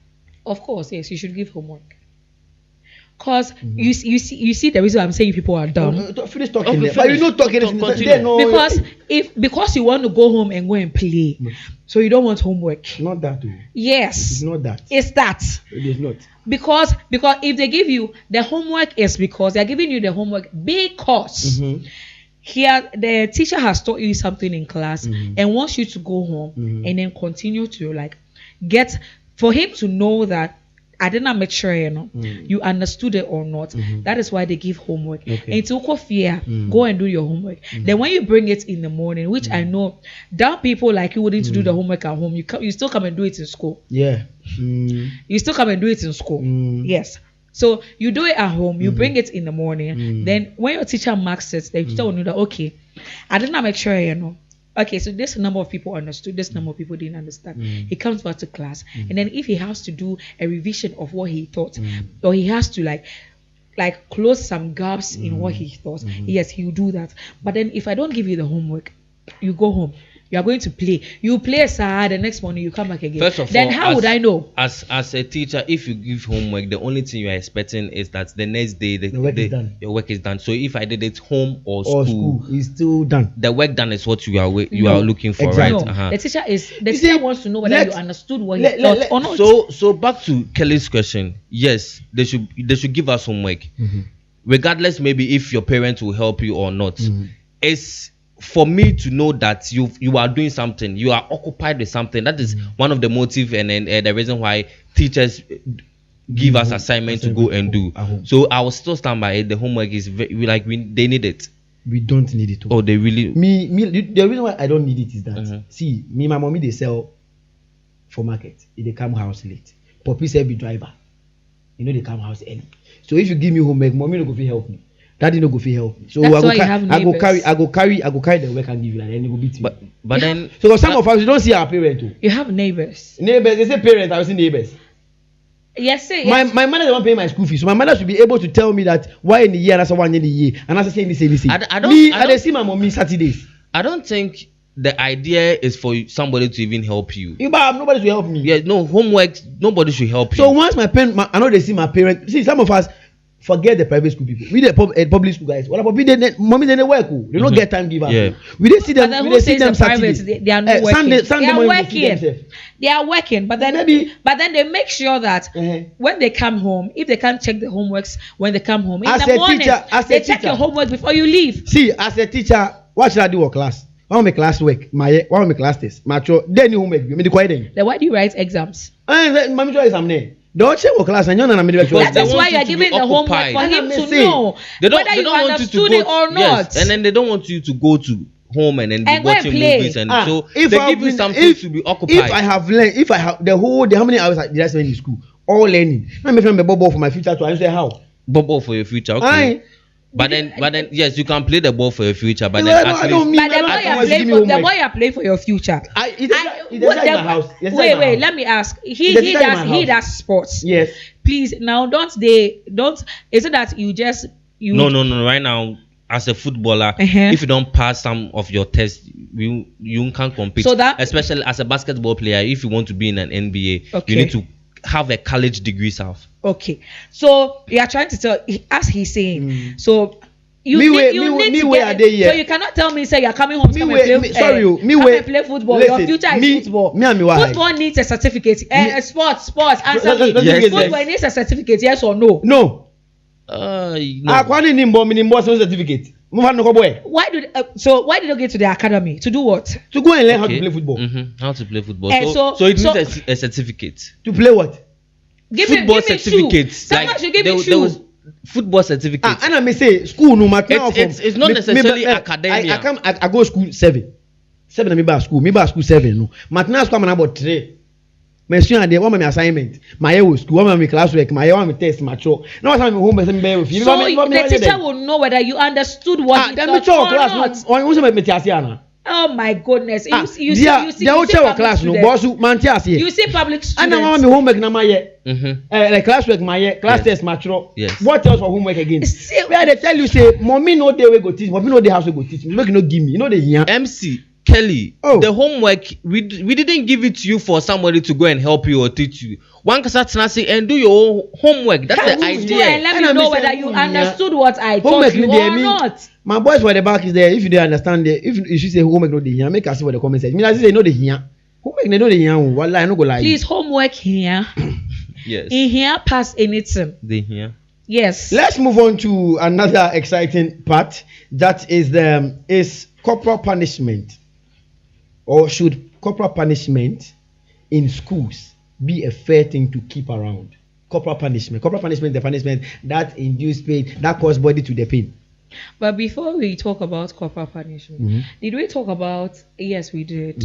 [SPEAKER 3] Of course, yes, you should give homework. Cause you see the reason I'm saying people are dumb.
[SPEAKER 1] Finish talking.
[SPEAKER 2] Okay,
[SPEAKER 1] There. But you're not talking.
[SPEAKER 2] Continue.
[SPEAKER 1] There, no,
[SPEAKER 3] Because you want to go home and go and play, so you don't want homework.
[SPEAKER 1] not that. It's
[SPEAKER 3] Yes,
[SPEAKER 1] not that.
[SPEAKER 3] it's that.
[SPEAKER 1] It is not.
[SPEAKER 3] Because if they give you the homework is because they're giving you the homework because here the teacher has taught you something in class and wants you to go home and then continue to like get for him to know that I did not make sure you understood it or not. That is why they give homework.
[SPEAKER 1] Okay.
[SPEAKER 3] And to go and do your homework. Then when you bring it in the morning, which I know dumb people like you wouldn't do the homework at home, you still come and do it in school.
[SPEAKER 1] Yeah.
[SPEAKER 3] You still come and do it in school. Yes. So you do it at home, you bring it in the morning. Then when your teacher marks it, the teacher will know that okay, I did not make sure okay, so this number of people understood, this number of people didn't understand. He comes back to class, and then if he has to do a revision of what he thought, or he has to like close some gaps in what he thought, yes, he'll do that. But then if I don't give you the homework, you go home. You are going to play. You play aside, the next morning you come back again.
[SPEAKER 2] First of
[SPEAKER 3] then
[SPEAKER 2] all,
[SPEAKER 3] how would I know?
[SPEAKER 2] As a teacher, if you give homework, the only thing you are expecting is that the next day your work is done. So if I did it home or school,
[SPEAKER 1] is still done.
[SPEAKER 2] the work done is what you are looking for,
[SPEAKER 1] Exactly.
[SPEAKER 2] right?
[SPEAKER 3] No, the teacher wants to know whether you understood what he thought or not.
[SPEAKER 2] So back to Kelly's question. Yes, they should give us homework, regardless maybe if your parents will help you or not. It's for me to know that you are doing something, you are occupied with something. That is one of the motive and the reason why teachers give us assignment to go and do. So I will still stand by it. The homework is they need it.
[SPEAKER 1] We don't need it.
[SPEAKER 2] Oh, they really.
[SPEAKER 1] The reason why I don't need it is that see, my mommy they sell for market. They come house late. Poppy say be driver. They come house early. So if you give me homework, mommy no go fit help me. Daddy no go fit help me. So
[SPEAKER 3] That's
[SPEAKER 1] I
[SPEAKER 3] why
[SPEAKER 1] go carry the work and give you, and then it will beat me.
[SPEAKER 2] But then
[SPEAKER 1] So some of us we don't see our parents too.
[SPEAKER 3] You have neighbors.
[SPEAKER 1] Neighbors, they say parents, I see neighbors.
[SPEAKER 3] Yes, sir.
[SPEAKER 1] My mother is the one paying my school fees, so my mother should be able to tell me that why in the year that's one in the year, and as I say this.
[SPEAKER 2] I don't
[SPEAKER 1] see my mommy Saturdays.
[SPEAKER 2] I don't think the idea is for somebody to even help you.
[SPEAKER 1] Nobody should help me.
[SPEAKER 2] Yeah, no homework. Nobody should help you.
[SPEAKER 1] So once I know they see my parents. See, some of us forget the private school people. We the public school guys. Well, mommy they work. They don't get time give us.
[SPEAKER 2] Yeah.
[SPEAKER 1] We didn't see them.
[SPEAKER 3] But then
[SPEAKER 1] We
[SPEAKER 3] who
[SPEAKER 1] didn't see
[SPEAKER 3] says
[SPEAKER 1] them
[SPEAKER 3] the private?
[SPEAKER 1] Saturday.
[SPEAKER 3] They are not working.
[SPEAKER 1] Sunday
[SPEAKER 3] They are
[SPEAKER 1] morning we see
[SPEAKER 3] working.
[SPEAKER 1] themselves.
[SPEAKER 3] They are working, but then they make sure that when they come home, if they can't check the homeworks when they come home in
[SPEAKER 1] As
[SPEAKER 3] the
[SPEAKER 1] a
[SPEAKER 3] morning,
[SPEAKER 1] teacher- as a
[SPEAKER 3] they check
[SPEAKER 1] teacher.
[SPEAKER 3] your homework before you leave.
[SPEAKER 1] See, as a teacher, what should I do for class? One of my class work, one of my class test, then you homework. Me the quiet then.
[SPEAKER 3] Then why do you write exams?
[SPEAKER 1] Mommy try exam there. Don't check for class and you're not
[SPEAKER 2] Because
[SPEAKER 3] That
[SPEAKER 2] they
[SPEAKER 3] is
[SPEAKER 2] want
[SPEAKER 3] why
[SPEAKER 2] you
[SPEAKER 3] you are
[SPEAKER 2] to be
[SPEAKER 3] giving the homework
[SPEAKER 2] occupied.
[SPEAKER 3] for him to
[SPEAKER 1] See,
[SPEAKER 3] know whether you understood it or not.
[SPEAKER 2] Yes, and then they don't want you to go to home and then be
[SPEAKER 3] And go and
[SPEAKER 2] watching
[SPEAKER 3] play.
[SPEAKER 2] movies, and so
[SPEAKER 1] if
[SPEAKER 2] they
[SPEAKER 1] I've
[SPEAKER 2] give you
[SPEAKER 1] been-
[SPEAKER 2] something
[SPEAKER 1] if-
[SPEAKER 2] to be occupied.
[SPEAKER 1] If I have learned, if I have the whole day, how many hours did I spend in school? All learning. Let me find my ball for my future too. I say how.
[SPEAKER 2] bubble for your future, okay.
[SPEAKER 1] Aye.
[SPEAKER 2] But then, yes, you can play the ball for your future. But
[SPEAKER 1] No,
[SPEAKER 2] then,
[SPEAKER 1] no,
[SPEAKER 2] at
[SPEAKER 1] I don't
[SPEAKER 2] least,
[SPEAKER 1] mean-
[SPEAKER 3] But the more
[SPEAKER 1] I
[SPEAKER 3] you
[SPEAKER 1] don't
[SPEAKER 3] are
[SPEAKER 1] want you to give
[SPEAKER 3] playing
[SPEAKER 1] me
[SPEAKER 3] for, the
[SPEAKER 1] homework.
[SPEAKER 3] more you are playing for your future.
[SPEAKER 1] It's inside my house. It's inside my
[SPEAKER 3] Wait,
[SPEAKER 1] house.
[SPEAKER 3] let me ask.
[SPEAKER 1] It's
[SPEAKER 3] He
[SPEAKER 1] inside my
[SPEAKER 3] he
[SPEAKER 1] house.
[SPEAKER 3] does sports.
[SPEAKER 1] Yes.
[SPEAKER 3] Please now don't. Is it that you just you?
[SPEAKER 2] no. Right now, as a footballer, if you don't pass some of your tests, you can't compete.
[SPEAKER 3] So that-
[SPEAKER 2] especially as a basketball player, if you want to be in an NBA,
[SPEAKER 3] Okay.
[SPEAKER 2] you need to have a college degree, self.
[SPEAKER 3] Okay, so you are trying to tell, as he's saying. So you
[SPEAKER 1] Me
[SPEAKER 3] need,
[SPEAKER 1] way-
[SPEAKER 3] you
[SPEAKER 1] me
[SPEAKER 3] need
[SPEAKER 1] me
[SPEAKER 3] to
[SPEAKER 1] way
[SPEAKER 3] get.
[SPEAKER 1] are they here?
[SPEAKER 3] So you cannot tell me say you are coming home to
[SPEAKER 1] Me
[SPEAKER 3] come
[SPEAKER 1] way-
[SPEAKER 3] and
[SPEAKER 1] me-
[SPEAKER 3] play.
[SPEAKER 1] sorry, me
[SPEAKER 3] come
[SPEAKER 1] way-
[SPEAKER 3] and play football.
[SPEAKER 1] listen,
[SPEAKER 3] Your future
[SPEAKER 1] me-
[SPEAKER 3] is football.
[SPEAKER 1] me and me why?
[SPEAKER 3] Football needs a certificate. Sports. Answer me.
[SPEAKER 1] Yes.
[SPEAKER 3] Football needs a certificate. Yes or no?
[SPEAKER 1] No.
[SPEAKER 2] No.
[SPEAKER 1] Akwani nimbo certificate. Move on, no boy.
[SPEAKER 3] Why did they get to the academy to do what?
[SPEAKER 1] To go and learn how to play football.
[SPEAKER 2] How to play football.
[SPEAKER 3] Eh,
[SPEAKER 2] So it needs a certificate.
[SPEAKER 1] To play what?
[SPEAKER 2] Football
[SPEAKER 3] give me
[SPEAKER 2] certificate.
[SPEAKER 3] shoe. Someone should give me
[SPEAKER 2] there
[SPEAKER 3] shoe.
[SPEAKER 2] was football certificate.
[SPEAKER 1] And I may say school no matter.
[SPEAKER 2] It's not necessarily academia.
[SPEAKER 1] I go school 7. 7 me ba school. Me ba school 7 no. Matina school man about 3. My student dey one my assignment. My year was school, one my classwork, my year one my test, my show. No what time me home me be with you.
[SPEAKER 3] So the teacher will know whether you understood what he
[SPEAKER 1] then
[SPEAKER 3] taught
[SPEAKER 1] me
[SPEAKER 3] or
[SPEAKER 1] class.
[SPEAKER 3] not.
[SPEAKER 1] On me tiasi ana.
[SPEAKER 3] Oh my goodness. You see
[SPEAKER 1] they all tell class no boss man tiasi.
[SPEAKER 3] You see public
[SPEAKER 1] And now
[SPEAKER 3] students.
[SPEAKER 1] me homework na my year. Like classwork my year, class
[SPEAKER 2] Yes.
[SPEAKER 1] test my show.
[SPEAKER 2] Yes.
[SPEAKER 1] What else for homework again?
[SPEAKER 3] See-
[SPEAKER 1] Where they tell you say mommy no dey we go teach, mommy no dey house we go teach. Make you no give me. You know the here.
[SPEAKER 2] MC Kelly,
[SPEAKER 1] Oh.
[SPEAKER 2] the homework we didn't give it to you for somebody to go and help you or teach you. One can start and do your own homework. That's the
[SPEAKER 3] Do and
[SPEAKER 2] idea.
[SPEAKER 3] let
[SPEAKER 1] And
[SPEAKER 3] me
[SPEAKER 1] I'm
[SPEAKER 3] know
[SPEAKER 1] saying,
[SPEAKER 3] whether you
[SPEAKER 1] yeah.
[SPEAKER 3] understood what I
[SPEAKER 1] Homework
[SPEAKER 3] taught you
[SPEAKER 1] no dey
[SPEAKER 3] or
[SPEAKER 1] me.
[SPEAKER 3] not.
[SPEAKER 1] My boys for the back is there. If you don't understand it, if you say homework no dey here, make us see what the comment section. Me say no dey here. Homework no dey here. Wallahi I no go lie.
[SPEAKER 3] Please, homework here.
[SPEAKER 2] Yes.
[SPEAKER 3] In here, pass anything.
[SPEAKER 2] They hear.
[SPEAKER 3] Yes.
[SPEAKER 1] Let's move on to another exciting part. That is corporal punishment, or should corporal punishment in schools be a fair thing to keep around? Corporal punishment. Corporal punishment, the punishment that induce pain, that cause body to the pain.
[SPEAKER 3] But before we talk about corporal punishment, did we talk about? Yes, we did.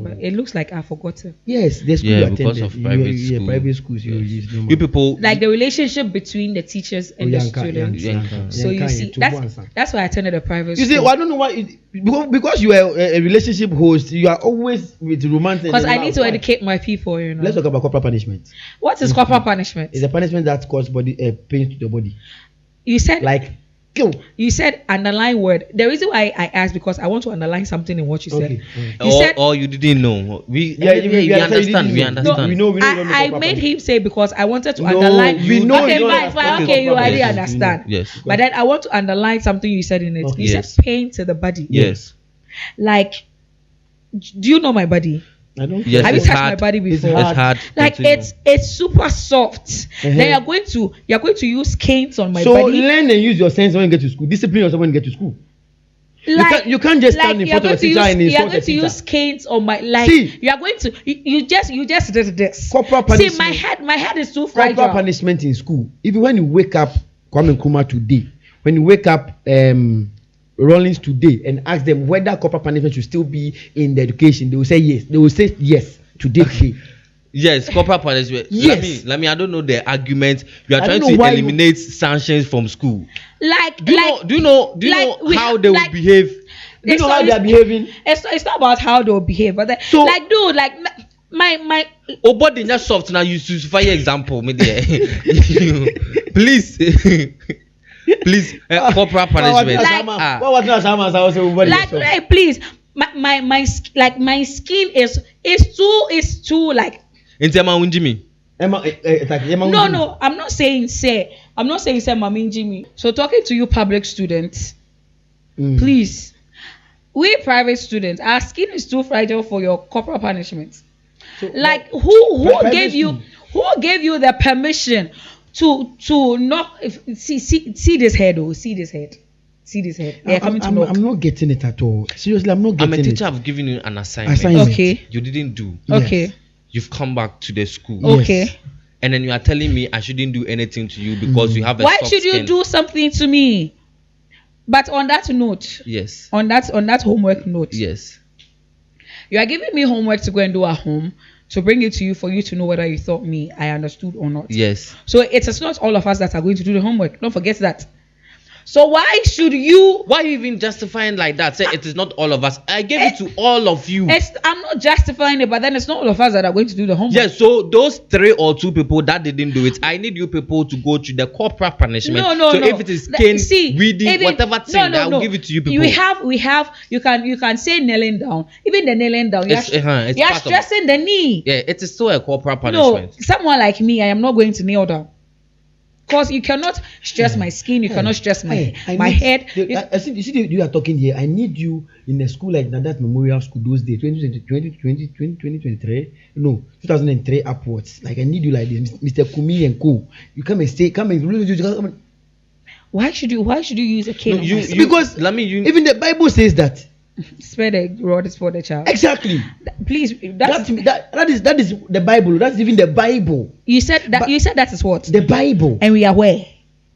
[SPEAKER 3] But it looks like I've forgotten.
[SPEAKER 1] Yes, the school
[SPEAKER 2] Yeah,
[SPEAKER 1] you
[SPEAKER 2] because
[SPEAKER 1] attended.
[SPEAKER 2] of private
[SPEAKER 1] Yeah,
[SPEAKER 2] school.
[SPEAKER 1] private schools you
[SPEAKER 2] Yes.
[SPEAKER 1] use no
[SPEAKER 2] You people,
[SPEAKER 3] Like the relationship between the teachers and the
[SPEAKER 1] Yanka,
[SPEAKER 3] students.
[SPEAKER 2] Yanka.
[SPEAKER 3] So you
[SPEAKER 1] Yanka,
[SPEAKER 3] see,
[SPEAKER 1] Yanka.
[SPEAKER 3] that's why I attended a private
[SPEAKER 1] You see,
[SPEAKER 3] school.
[SPEAKER 1] I don't know why. Because you are a relationship host, you are always with romance.
[SPEAKER 3] Because I need to educate my people, you know.
[SPEAKER 1] Let's talk about corporal punishment.
[SPEAKER 3] What is corporal punishment?
[SPEAKER 1] It's a punishment that causes body pain to the body,
[SPEAKER 3] You said
[SPEAKER 1] like kill.
[SPEAKER 3] you said underline word. The reason why I asked because I want to underline something in what you said.
[SPEAKER 1] Okay.
[SPEAKER 3] You said
[SPEAKER 2] or you didn't know. We
[SPEAKER 1] Yeah,
[SPEAKER 2] we understand. We understand.
[SPEAKER 1] We know. We don't know
[SPEAKER 3] I
[SPEAKER 1] corporal
[SPEAKER 3] made
[SPEAKER 1] punishment.
[SPEAKER 3] him say because I wanted to
[SPEAKER 1] No,
[SPEAKER 3] underline.
[SPEAKER 1] we know
[SPEAKER 3] Okay,
[SPEAKER 1] you don't
[SPEAKER 3] fine.
[SPEAKER 1] understand
[SPEAKER 3] Okay, you
[SPEAKER 1] corporal
[SPEAKER 3] already
[SPEAKER 1] punishment.
[SPEAKER 3] understand.
[SPEAKER 2] Yes.
[SPEAKER 3] But then I want to underline something you said in it.
[SPEAKER 1] Okay.
[SPEAKER 3] You
[SPEAKER 2] Yes.
[SPEAKER 3] said pain to the body.
[SPEAKER 2] Yes.
[SPEAKER 3] Like, do you know my body?
[SPEAKER 1] I don't.
[SPEAKER 2] Yes.
[SPEAKER 3] Have you
[SPEAKER 2] it's
[SPEAKER 3] touched my
[SPEAKER 2] hard.
[SPEAKER 3] body
[SPEAKER 1] It's
[SPEAKER 3] before?
[SPEAKER 1] hard.
[SPEAKER 2] It's hard.
[SPEAKER 3] Like
[SPEAKER 2] Continue.
[SPEAKER 3] it's super soft.
[SPEAKER 1] Uh-huh.
[SPEAKER 3] Then you're going to use canes on my
[SPEAKER 1] So
[SPEAKER 3] body.
[SPEAKER 1] learn and use your sense when you get to school. Discipline yourself when you get to school. You can't just stand in
[SPEAKER 3] you're
[SPEAKER 1] front of a
[SPEAKER 3] going to
[SPEAKER 1] teacher and
[SPEAKER 3] use, you're
[SPEAKER 1] insult
[SPEAKER 3] going
[SPEAKER 1] a
[SPEAKER 3] to use
[SPEAKER 1] teacher.
[SPEAKER 3] canes on my like.
[SPEAKER 1] See.
[SPEAKER 3] You are going to you just did this.
[SPEAKER 1] Corporal
[SPEAKER 3] See,
[SPEAKER 1] punishment.
[SPEAKER 3] my head is too
[SPEAKER 1] Corporal
[SPEAKER 3] fragile.
[SPEAKER 1] punishment in school. Even when you wake up, Kwame Nkrumah today, when you wake up, Rollins today, and ask them whether corporal punishment should still be in the education, they will say yes. They will say yes today.
[SPEAKER 2] Yes, corporal punishment.
[SPEAKER 1] Yes.
[SPEAKER 2] Let me. I don't know the argument. You are
[SPEAKER 1] I
[SPEAKER 2] trying
[SPEAKER 1] don't know
[SPEAKER 2] to
[SPEAKER 1] why you-
[SPEAKER 2] eliminate sanctions from school.
[SPEAKER 3] Like
[SPEAKER 2] Do you know
[SPEAKER 3] like we
[SPEAKER 2] how
[SPEAKER 3] have-
[SPEAKER 2] they will
[SPEAKER 3] like-
[SPEAKER 2] behave?
[SPEAKER 1] Do you know how they are behaving?
[SPEAKER 3] It's not about how they'll behave, but
[SPEAKER 1] So-
[SPEAKER 3] like dude, like my
[SPEAKER 2] Oh, body just soft now. You should fire example, me there. Please, please, corporal punishment.
[SPEAKER 3] Like-
[SPEAKER 1] What was not Sama? I was saying,
[SPEAKER 3] like hey, please my skin is too like
[SPEAKER 2] Intema unjimi.
[SPEAKER 3] no I'm not saying say Mami Jimmy. So talking to you public students, please, we private students, our skin is too fragile for your corporal punishment. Like who
[SPEAKER 1] private
[SPEAKER 3] gave you the permission to knock see this head they're coming to knock.
[SPEAKER 1] I'm not getting it at all. Seriously, I'm not
[SPEAKER 2] I'm
[SPEAKER 1] getting
[SPEAKER 2] a teacher.
[SPEAKER 1] it.
[SPEAKER 2] I've given you an assignment.
[SPEAKER 3] Okay.
[SPEAKER 2] You didn't do.
[SPEAKER 3] Okay.
[SPEAKER 2] You've come back to the school.
[SPEAKER 1] Yes.
[SPEAKER 3] Okay.
[SPEAKER 2] And then you are telling me I shouldn't do anything to you because you have a
[SPEAKER 3] Why
[SPEAKER 2] soft
[SPEAKER 3] should you
[SPEAKER 2] skin.
[SPEAKER 3] do something to me? But on that note,
[SPEAKER 2] Yes.
[SPEAKER 3] on that homework note,
[SPEAKER 2] Yes.
[SPEAKER 3] you are giving me homework to go and do at home to bring it to you for you to know whether you thought me I understood or not.
[SPEAKER 2] Yes.
[SPEAKER 3] So it is not all of us that are going to do the homework. Don't forget that. So why should you?
[SPEAKER 2] Why you even justifying like that? Say it is not all of us. I gave it to all of you.
[SPEAKER 3] I'm not justifying it, but then it's not all of us that are going to do the homework.
[SPEAKER 2] Yes, so those 3 or 2 people that didn't do it, I need you people to go through the corporal punishment.
[SPEAKER 3] No.
[SPEAKER 2] So if it is cane, reading,
[SPEAKER 3] even-
[SPEAKER 2] whatever thing, I'll give it to you people.
[SPEAKER 3] We have. You can say kneeling down. Even the kneeling down,
[SPEAKER 2] It's
[SPEAKER 3] you're
[SPEAKER 2] part of-
[SPEAKER 3] stressing the knee.
[SPEAKER 2] Yeah, it is still a corporal
[SPEAKER 3] No,
[SPEAKER 2] punishment.
[SPEAKER 3] someone like me, I am not going to kneel down. Because you cannot stress my skin, you cannot stress my head.
[SPEAKER 1] I see you are talking here. I need you in a school like that memorial school those days, 2023. No, 2003 upwards. Like I need you like this, Mr. Kumi and Co. You come and
[SPEAKER 3] Why should you use a cane?
[SPEAKER 2] No,
[SPEAKER 3] on
[SPEAKER 2] you,
[SPEAKER 3] my son?
[SPEAKER 1] Because
[SPEAKER 2] let me
[SPEAKER 1] even the Bible says that.
[SPEAKER 3] Spare the rod is for the child.
[SPEAKER 1] Exactly.
[SPEAKER 3] Please, that's
[SPEAKER 1] That is the Bible. That's even the Bible.
[SPEAKER 3] you said that.
[SPEAKER 1] But-
[SPEAKER 3] You said that is what,
[SPEAKER 1] The Bible.
[SPEAKER 3] and we are where?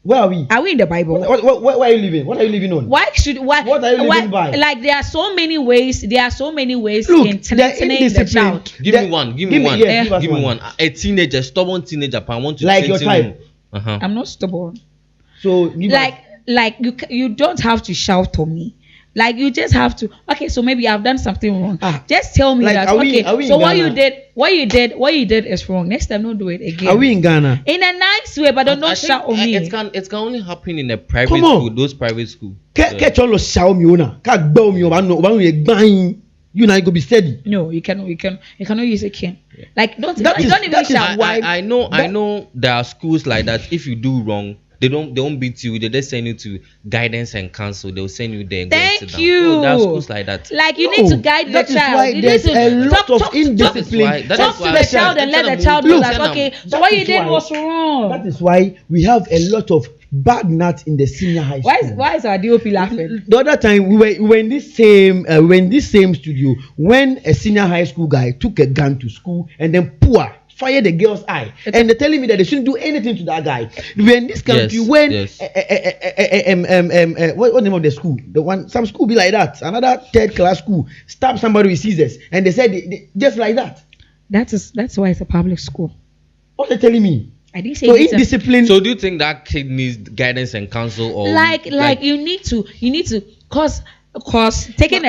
[SPEAKER 1] Where are we?
[SPEAKER 3] Are we in the Bible?
[SPEAKER 1] Where are you living? What are you living on?
[SPEAKER 3] Why
[SPEAKER 1] What are you living by?
[SPEAKER 3] Like there are so many ways. There are so many ways
[SPEAKER 1] Look,
[SPEAKER 3] in
[SPEAKER 1] the
[SPEAKER 3] threatening the
[SPEAKER 1] indiscipline.
[SPEAKER 3] child.
[SPEAKER 2] give me one. Give me one.
[SPEAKER 1] yes, give us
[SPEAKER 2] Give me one. A teenager, stubborn teenager. I want to
[SPEAKER 1] Like your
[SPEAKER 2] threaten
[SPEAKER 1] type.
[SPEAKER 2] you.
[SPEAKER 3] I'm not stubborn.
[SPEAKER 1] So give us-
[SPEAKER 3] Like you don't have to shout on me. Like you just have to. Okay, so maybe I've done something wrong. Just tell me
[SPEAKER 1] Like,
[SPEAKER 3] that.
[SPEAKER 1] are we
[SPEAKER 3] So
[SPEAKER 1] in
[SPEAKER 3] what you
[SPEAKER 1] Ghana?
[SPEAKER 3] did is wrong. Next time, don't do it again.
[SPEAKER 1] Are we in Ghana?
[SPEAKER 3] In a nice way, but don't
[SPEAKER 2] I
[SPEAKER 3] shout
[SPEAKER 2] think,
[SPEAKER 3] on me.
[SPEAKER 2] It can only happen in a private
[SPEAKER 1] Come on.
[SPEAKER 2] school. Those private school.
[SPEAKER 1] Catch all of Xiaomi owner. Can't bow me over no you bang. You now go be steady.
[SPEAKER 3] No, you cannot use a cane. Like don't
[SPEAKER 1] That is-
[SPEAKER 3] even
[SPEAKER 1] that is
[SPEAKER 3] shout.
[SPEAKER 1] why-
[SPEAKER 2] I know there are schools like that. If you do wrong, they don't beat you. They just send you to guidance and counsel. They'll send you there. And go and sit
[SPEAKER 3] Thank
[SPEAKER 2] down.
[SPEAKER 3] you.
[SPEAKER 2] Oh, there are schools like that.
[SPEAKER 3] Like you
[SPEAKER 1] No,
[SPEAKER 3] need to guide the
[SPEAKER 1] that is
[SPEAKER 3] child.
[SPEAKER 1] why
[SPEAKER 3] You need
[SPEAKER 1] there's
[SPEAKER 3] to
[SPEAKER 1] a lot of
[SPEAKER 2] That
[SPEAKER 1] indiscipline.
[SPEAKER 2] is why-
[SPEAKER 3] talk to the
[SPEAKER 1] Special.
[SPEAKER 3] child and let the
[SPEAKER 2] Look,
[SPEAKER 3] child know
[SPEAKER 1] look,
[SPEAKER 3] that okay. So
[SPEAKER 1] that
[SPEAKER 3] what you
[SPEAKER 1] is
[SPEAKER 3] did
[SPEAKER 1] why-
[SPEAKER 3] was wrong.
[SPEAKER 1] That is why we have a lot of bad nuts in the senior high school.
[SPEAKER 3] Why is our DOP laughing?
[SPEAKER 1] The other time we were in this same studio when a senior high school guy took a gun to school and then fired the girl's eye, and they're telling me that they shouldn't do anything to that guy. We were in this country
[SPEAKER 2] Yes,
[SPEAKER 1] when
[SPEAKER 2] yes.
[SPEAKER 1] what name of the school? The one some school be like that. Another third class school stab somebody with scissors, and they said they just like that.
[SPEAKER 3] That's why it's a public school.
[SPEAKER 1] What are they telling me?
[SPEAKER 3] I didn't say
[SPEAKER 1] So
[SPEAKER 3] it's a-
[SPEAKER 1] indiscipline.
[SPEAKER 2] So do you think that kid needs guidance and counsel or
[SPEAKER 3] like you need to cause taking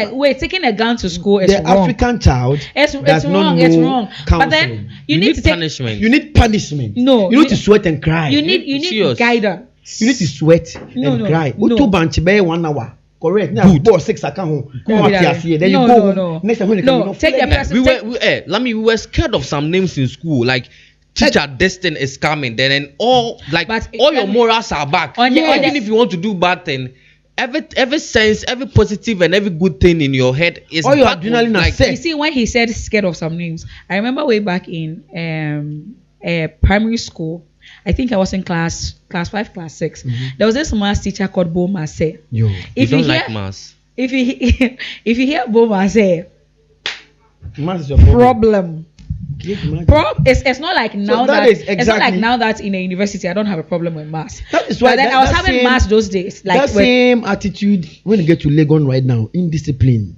[SPEAKER 3] a gun to school is
[SPEAKER 1] the
[SPEAKER 3] wrong.
[SPEAKER 1] African child
[SPEAKER 3] It's
[SPEAKER 1] does not
[SPEAKER 3] wrong.
[SPEAKER 1] know
[SPEAKER 3] It's wrong. But
[SPEAKER 1] counseling.
[SPEAKER 3] then you
[SPEAKER 2] need
[SPEAKER 3] need to take.
[SPEAKER 2] punishment?
[SPEAKER 1] You need punishment.
[SPEAKER 3] No,
[SPEAKER 1] you need to sweat and cry.
[SPEAKER 3] You need
[SPEAKER 2] Serious.
[SPEAKER 3] guidance.
[SPEAKER 1] You need to sweat
[SPEAKER 3] No,
[SPEAKER 1] and
[SPEAKER 3] no,
[SPEAKER 1] cry.
[SPEAKER 3] no.
[SPEAKER 1] Uto banchi be 1 hour. Correct. Now
[SPEAKER 2] Good.
[SPEAKER 1] ball 6 account home. Come
[SPEAKER 3] No,
[SPEAKER 1] out
[SPEAKER 3] no,
[SPEAKER 1] here. Then you
[SPEAKER 3] no,
[SPEAKER 1] go
[SPEAKER 3] no,
[SPEAKER 1] home.
[SPEAKER 3] no.
[SPEAKER 1] Next time when you
[SPEAKER 3] No,
[SPEAKER 1] come, you
[SPEAKER 3] take the person-
[SPEAKER 2] we were scared of some names in school, like teacher destin is coming, then all like
[SPEAKER 3] But
[SPEAKER 2] all your morals are back.
[SPEAKER 3] On the-
[SPEAKER 2] Even if you want to do bad thing, every sense, every positive and every good thing in your head is
[SPEAKER 1] All your
[SPEAKER 2] back
[SPEAKER 1] adrenaline
[SPEAKER 2] on,
[SPEAKER 1] are
[SPEAKER 2] like
[SPEAKER 1] set.
[SPEAKER 3] You see, when he said scared of some names, I remember way back in primary school. I think I was in class 5, class 6. There was this math teacher called Bo Marseille.
[SPEAKER 1] Yo.
[SPEAKER 2] you
[SPEAKER 3] If
[SPEAKER 2] don't
[SPEAKER 3] you hear,
[SPEAKER 2] like mass.
[SPEAKER 3] if you hear Bo Marseille,
[SPEAKER 1] Mass is your problem.
[SPEAKER 3] problem. It's not like now
[SPEAKER 1] that
[SPEAKER 3] that
[SPEAKER 1] is
[SPEAKER 3] it's not like
[SPEAKER 1] exactly-
[SPEAKER 3] now that in a university I don't have a problem with maths.
[SPEAKER 1] That is why
[SPEAKER 3] But then
[SPEAKER 1] that-
[SPEAKER 3] I was
[SPEAKER 1] that
[SPEAKER 3] having
[SPEAKER 1] same-
[SPEAKER 3] maths those days. Like
[SPEAKER 1] that
[SPEAKER 3] when-
[SPEAKER 1] same attitude when you get to Legon right now, indiscipline.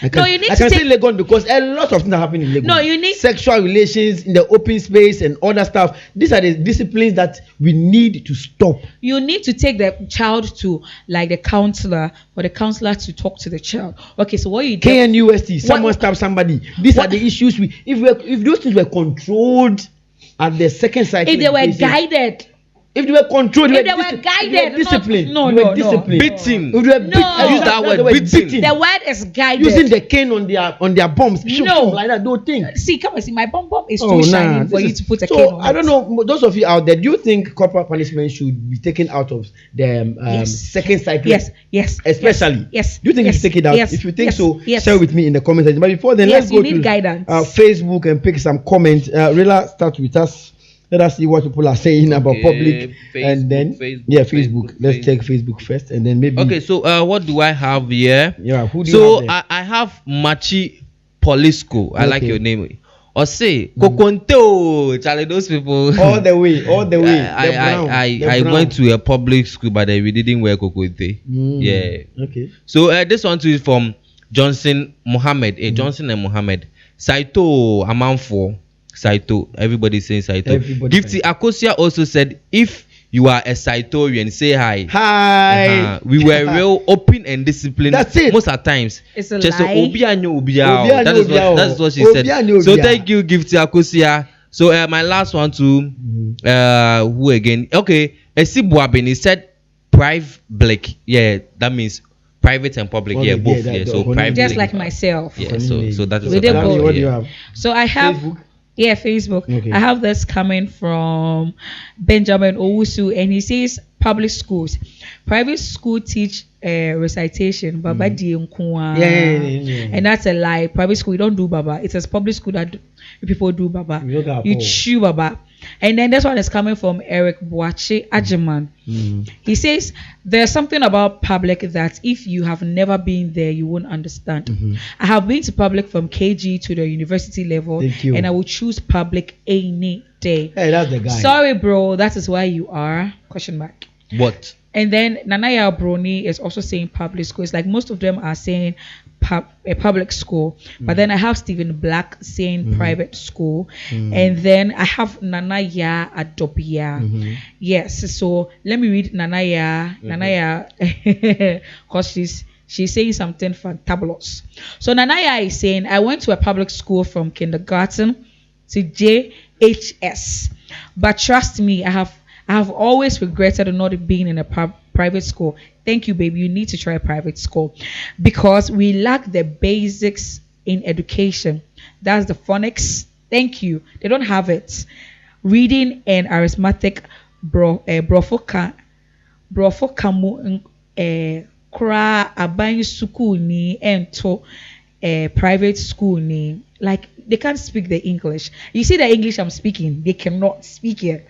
[SPEAKER 1] I can,
[SPEAKER 3] No, you need
[SPEAKER 1] I
[SPEAKER 3] to
[SPEAKER 1] can
[SPEAKER 3] take-
[SPEAKER 1] say Legon because a lot of things are happening in Legon.
[SPEAKER 3] No, you need-
[SPEAKER 1] sexual relations in the open space and other stuff. These are the disciplines that we need to stop.
[SPEAKER 3] you need to take the child to like the counselor for the counselor to talk to the child. Okay, so what you do?
[SPEAKER 1] KNUST, someone
[SPEAKER 3] What-
[SPEAKER 1] stabbed somebody. These are
[SPEAKER 3] what-
[SPEAKER 1] the issues if those things were controlled at the second cycle.
[SPEAKER 3] If they were
[SPEAKER 1] education,
[SPEAKER 3] guided,
[SPEAKER 1] if they were controlled,
[SPEAKER 3] If they were guided,
[SPEAKER 1] disciplined.
[SPEAKER 3] no,
[SPEAKER 1] they were
[SPEAKER 3] no, no.
[SPEAKER 1] disciplined.
[SPEAKER 2] Beating.
[SPEAKER 1] If they were
[SPEAKER 3] No.
[SPEAKER 2] Use that word, beating.
[SPEAKER 3] the word is guided.
[SPEAKER 1] using the cane on their bombs.
[SPEAKER 3] No.
[SPEAKER 1] Like that, don't think.
[SPEAKER 3] See, come and see, my bum is too
[SPEAKER 1] Oh,
[SPEAKER 3] shiny
[SPEAKER 1] nah,
[SPEAKER 3] for
[SPEAKER 1] this
[SPEAKER 3] you
[SPEAKER 1] is-
[SPEAKER 3] to put a
[SPEAKER 1] so,
[SPEAKER 3] cane on.
[SPEAKER 1] I don't know. Those of you out there, do you think corporal punishment should be taken out of the
[SPEAKER 3] Yes.
[SPEAKER 1] second cycle?
[SPEAKER 3] Yes.
[SPEAKER 1] Especially.
[SPEAKER 3] Yes.
[SPEAKER 1] Do you think
[SPEAKER 3] yes,
[SPEAKER 1] you should take it out?
[SPEAKER 3] Yes.
[SPEAKER 1] If you think
[SPEAKER 3] yes,
[SPEAKER 1] so,
[SPEAKER 3] yes.
[SPEAKER 1] share with me in the comment section. But before then,
[SPEAKER 3] Yes,
[SPEAKER 1] let's
[SPEAKER 3] you
[SPEAKER 1] go
[SPEAKER 3] need
[SPEAKER 1] to
[SPEAKER 3] guidance.
[SPEAKER 1] Facebook and pick some comments. Rilla, start with us. Let us see what people are saying about
[SPEAKER 2] Okay,
[SPEAKER 1] public, and then
[SPEAKER 2] Facebook.
[SPEAKER 1] Facebook. Let's take Facebook first, and then maybe.
[SPEAKER 2] Okay, so what do I have here?
[SPEAKER 1] Yeah. Who do you
[SPEAKER 2] So
[SPEAKER 1] have there?
[SPEAKER 2] I have Machi Polisco. I like
[SPEAKER 1] Okay.
[SPEAKER 2] your name. Or say Kokonte o, Charlie. Those people.
[SPEAKER 1] all the way. The brown,
[SPEAKER 2] I
[SPEAKER 1] the brown.
[SPEAKER 2] went to a public school, but we didn't wear Kokonte.
[SPEAKER 1] Mm,
[SPEAKER 2] Yeah.
[SPEAKER 1] Okay.
[SPEAKER 2] So this one too is from Johnson Mohammed. Johnson and Mohammed. Saito Amanfo. Saito. Everybody saying Saito.
[SPEAKER 1] Everybody
[SPEAKER 2] Gifty Akosia also said, if you are a Saitorian, say hi.
[SPEAKER 1] Hi.
[SPEAKER 2] We were real open and disciplined.
[SPEAKER 1] That's it.
[SPEAKER 2] Most of the times.
[SPEAKER 3] It's a
[SPEAKER 2] Just
[SPEAKER 3] lie.
[SPEAKER 2] Obi anyo Obi
[SPEAKER 1] Obi
[SPEAKER 2] ao.
[SPEAKER 1] anyo
[SPEAKER 2] That is
[SPEAKER 1] Obi ao.
[SPEAKER 2] what she
[SPEAKER 1] Obi
[SPEAKER 2] said.
[SPEAKER 1] anyo
[SPEAKER 2] So
[SPEAKER 1] Obi ao.
[SPEAKER 2] thank you, Gifty Akosia. So my last one too. Who again? Okay, Esibuabin. He said public. Yeah, that means private and public.
[SPEAKER 1] Public,
[SPEAKER 2] Yeah, both.
[SPEAKER 1] yeah, that-
[SPEAKER 2] Yeah,
[SPEAKER 1] the
[SPEAKER 2] so
[SPEAKER 1] whole
[SPEAKER 2] private.
[SPEAKER 3] Just like myself.
[SPEAKER 2] Yeah, so that is
[SPEAKER 3] We
[SPEAKER 2] what
[SPEAKER 3] did
[SPEAKER 2] I have
[SPEAKER 3] both.
[SPEAKER 1] What do you
[SPEAKER 2] here.
[SPEAKER 1] have?
[SPEAKER 3] So I have
[SPEAKER 1] Facebook?
[SPEAKER 3] Facebook.
[SPEAKER 1] Okay.
[SPEAKER 3] I have this coming from Benjamin Owusu, and he says public schools, private school teach recitation, Baba di nkuwa.
[SPEAKER 1] Yeah.
[SPEAKER 3] And that's a lie. Private school you don't do Baba. It is public school that people do Baba.
[SPEAKER 1] You don't get
[SPEAKER 3] You
[SPEAKER 1] Paul.
[SPEAKER 3] chew Baba. And then this one is coming from Eric Boache Ajiman. He says there's something about public that if you have never been there, you won't understand. I have been to public from KG to the university level, and I will choose public any day.
[SPEAKER 1] Hey, that's the guy.
[SPEAKER 3] Sorry, bro, that is why you are question mark.
[SPEAKER 2] What?
[SPEAKER 3] And then Nanaya Brony is also saying public school. It's like most of them are saying a public school, but then I have Stephen Black saying private school, and then I have Nanaya Adobia. Yes, so let me read Nanaya, because she's saying something fantabulous. So Nanaya is saying, I went to a public school from kindergarten to JHS, but trust me, I have always regretted not being in a private school. Thank you, baby. You need to try private school because we lack the basics in education. That's the phonics. Thank you. They don't have it. Reading and arithmetic, brofoka mu kra aban school ni ento private school ni. Like they can't speak the English. You see the English I'm speaking, they cannot speak it.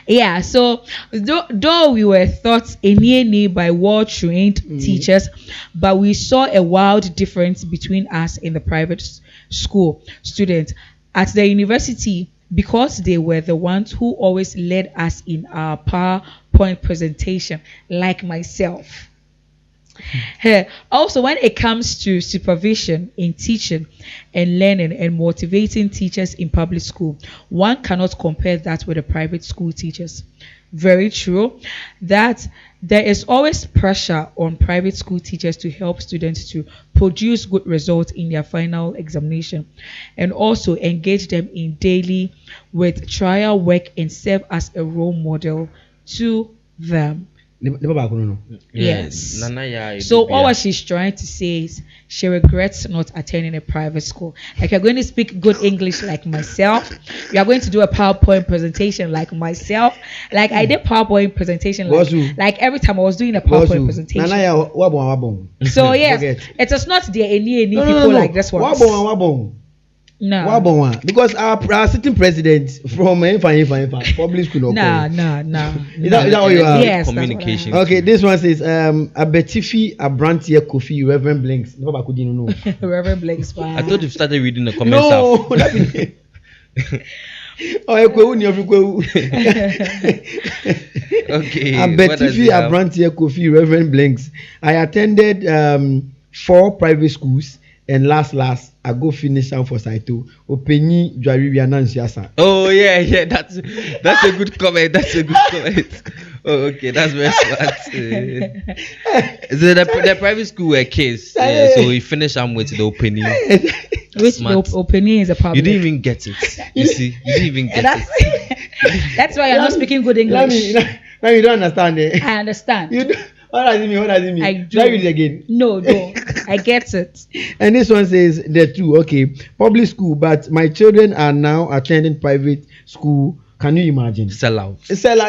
[SPEAKER 3] Yeah, so though we were taught any by well-trained teachers, but we saw a wild difference between us and the private school students at the university because they were the ones who always led us in our PowerPoint presentation, like myself. Also, when it comes to supervision in teaching and learning and motivating teachers in public school, one cannot compare that with the private school teachers. Very true that there is always pressure on private school teachers to help students to produce good results in their final examination and also engage them in daily with trial work and serve as a role model to them. Yes. So all what she's trying to say is she regrets not attending a private school. Like you're going to speak good English like myself. You are going to do a PowerPoint presentation like myself. Like I did PowerPoint presentation like every time I was doing a PowerPoint presentation. So yes, it is not the any people like this one. No.
[SPEAKER 1] Because our sitting president from public school.
[SPEAKER 3] No.
[SPEAKER 1] Is that what you are?
[SPEAKER 3] Yes,
[SPEAKER 2] communication.
[SPEAKER 1] Okay, this one says Abetifi Abrantier Kofi Reverend Blinks.
[SPEAKER 3] Reverend Blinks.
[SPEAKER 2] I thought you started reading the comments.
[SPEAKER 1] No.
[SPEAKER 2] Okay.
[SPEAKER 1] Abetifi Abrantier Kofi Reverend Blinks. I attended 4 private schools. And last, I go finish out for Saito. Openi Jariria Nansiasa.
[SPEAKER 2] Oh yeah, that's a good comment. That's a good comment. Oh, okay, that's very smart. So the private school were kids, so we finish with the opening.
[SPEAKER 3] Which opening is a public?
[SPEAKER 2] You didn't even get it. You see, you didn't even get it.
[SPEAKER 3] That's why you're not speaking good English.
[SPEAKER 1] Now you don't understand it.
[SPEAKER 3] I understand.
[SPEAKER 1] What does it mean?
[SPEAKER 3] I do.
[SPEAKER 1] Try it again.
[SPEAKER 3] No. I get it.
[SPEAKER 1] And this one says the two. Okay, public school, but my children are now attending private school. Can you imagine?
[SPEAKER 2] Sell out.
[SPEAKER 1] It's sell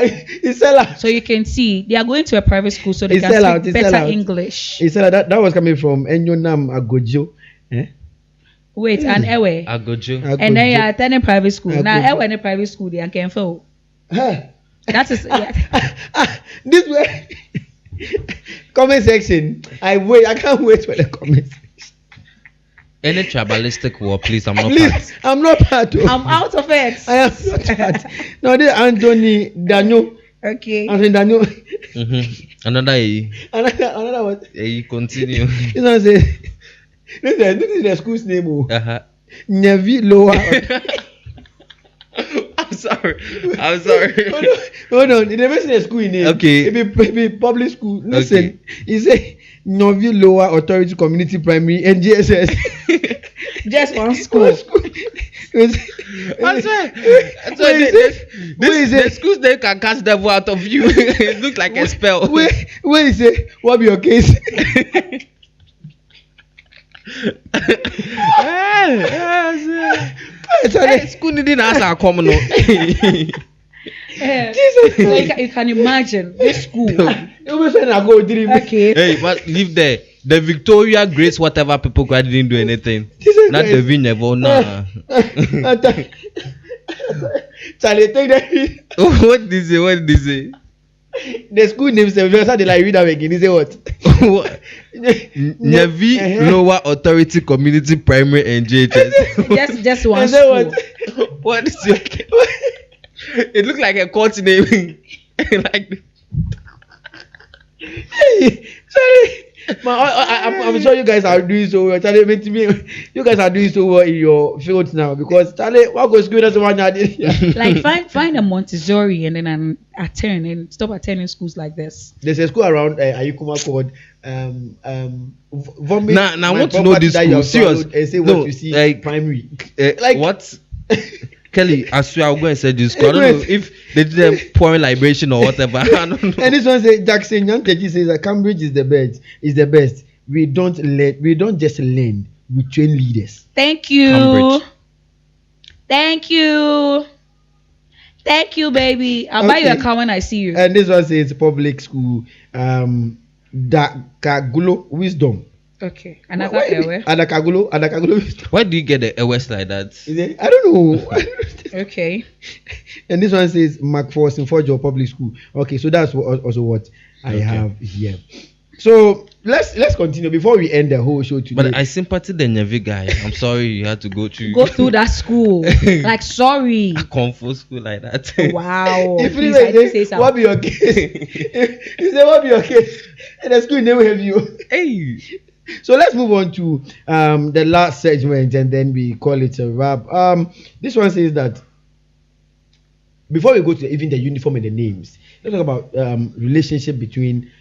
[SPEAKER 1] out.
[SPEAKER 3] So you can see they are going to a private school so they can speak better English.
[SPEAKER 1] It's that was coming from Enyonam Agojo.
[SPEAKER 3] Wait, and Ewe.
[SPEAKER 2] Agojo.
[SPEAKER 3] And then you are attending private school. Now Ewe in a private school they can feel. That is
[SPEAKER 1] this way. Comment section. I can't wait for the comment section.
[SPEAKER 2] Any tribalistic war, please. I'm not
[SPEAKER 1] part.
[SPEAKER 3] I'm out of it.
[SPEAKER 1] I am not part. No, this Anthony Daniel.
[SPEAKER 3] Okay.
[SPEAKER 1] Anthony Daniel.
[SPEAKER 2] Another
[SPEAKER 1] what?
[SPEAKER 2] Continue.
[SPEAKER 1] This one says, this is the school's name. Nevi Lower.
[SPEAKER 2] I'm sorry.
[SPEAKER 1] Hold on. They mention the school name.
[SPEAKER 2] Okay.
[SPEAKER 1] It be public school. Listen, he say Novi Lower Authority Community Primary NGSS.
[SPEAKER 3] Just one school.
[SPEAKER 2] I'm sorry. The schools they can cast devil out of you. It looks like a spell.
[SPEAKER 1] Wait, he say, what be your case?
[SPEAKER 2] School didn't answer common.
[SPEAKER 3] Jesus, so you can imagine this school.
[SPEAKER 1] Okay.
[SPEAKER 2] Hey, but live there. The Victoria, Grace, whatever people didn't do anything. Not the Vinevo, nah.
[SPEAKER 1] Charlie, take that.
[SPEAKER 2] What did he say? What did he say?
[SPEAKER 1] The school name says, they like read that again. He say what?
[SPEAKER 2] What? Nyavi Lower Authority Community Primary and JHS.
[SPEAKER 3] just one
[SPEAKER 1] I said
[SPEAKER 3] school.
[SPEAKER 1] what?
[SPEAKER 2] What is your? It looked like a court name. Like.
[SPEAKER 1] Sorry. I'm sure you guys are doing so well. Charlie, you guys are doing so well in your field now because Charlie, what goes good as one
[SPEAKER 3] Like find a Montessori and then attend and stop attending schools like this.
[SPEAKER 1] There's a school around Ayukuma called Vomit.
[SPEAKER 2] Now I want to know this school. Serious.
[SPEAKER 1] And say
[SPEAKER 2] No,
[SPEAKER 1] what you see
[SPEAKER 2] like,
[SPEAKER 1] primary.
[SPEAKER 2] Like what? Kelly, I swear I'll go and say this school. I don't know if they did a pouring liberation or whatever. I don't know.
[SPEAKER 1] And this one says Jackson Young Teji says that Cambridge is the best. Is the best. We don't just learn. We train leaders.
[SPEAKER 3] Thank you.
[SPEAKER 2] Cambridge.
[SPEAKER 3] Thank you. Thank you, baby. I'll buy you a car when I see you.
[SPEAKER 1] And this one says public school. Dakagulo Wisdom.
[SPEAKER 3] Okay. Another error.
[SPEAKER 1] Adakagulo Wisdom.
[SPEAKER 2] Why do you get the West like that?
[SPEAKER 1] I don't know.
[SPEAKER 3] Okay.
[SPEAKER 1] And this one says McPherson Forge Public School. Okay, so that's also what I have here. So let's continue before we end the whole show today.
[SPEAKER 2] But I sympathy the Nyavi guy. I'm sorry you had to go through
[SPEAKER 3] that school. Like sorry.
[SPEAKER 2] a Kung Fu school like that.
[SPEAKER 3] Wow.
[SPEAKER 1] If
[SPEAKER 3] Please,
[SPEAKER 1] you
[SPEAKER 3] I didn't say
[SPEAKER 1] say, what be your case? You say what be your case? And the school never have you.
[SPEAKER 2] Hey.
[SPEAKER 1] So let's move on to the last segment and then we call it a wrap. This one says that before we go to even the uniform and the names, let's talk about relationship between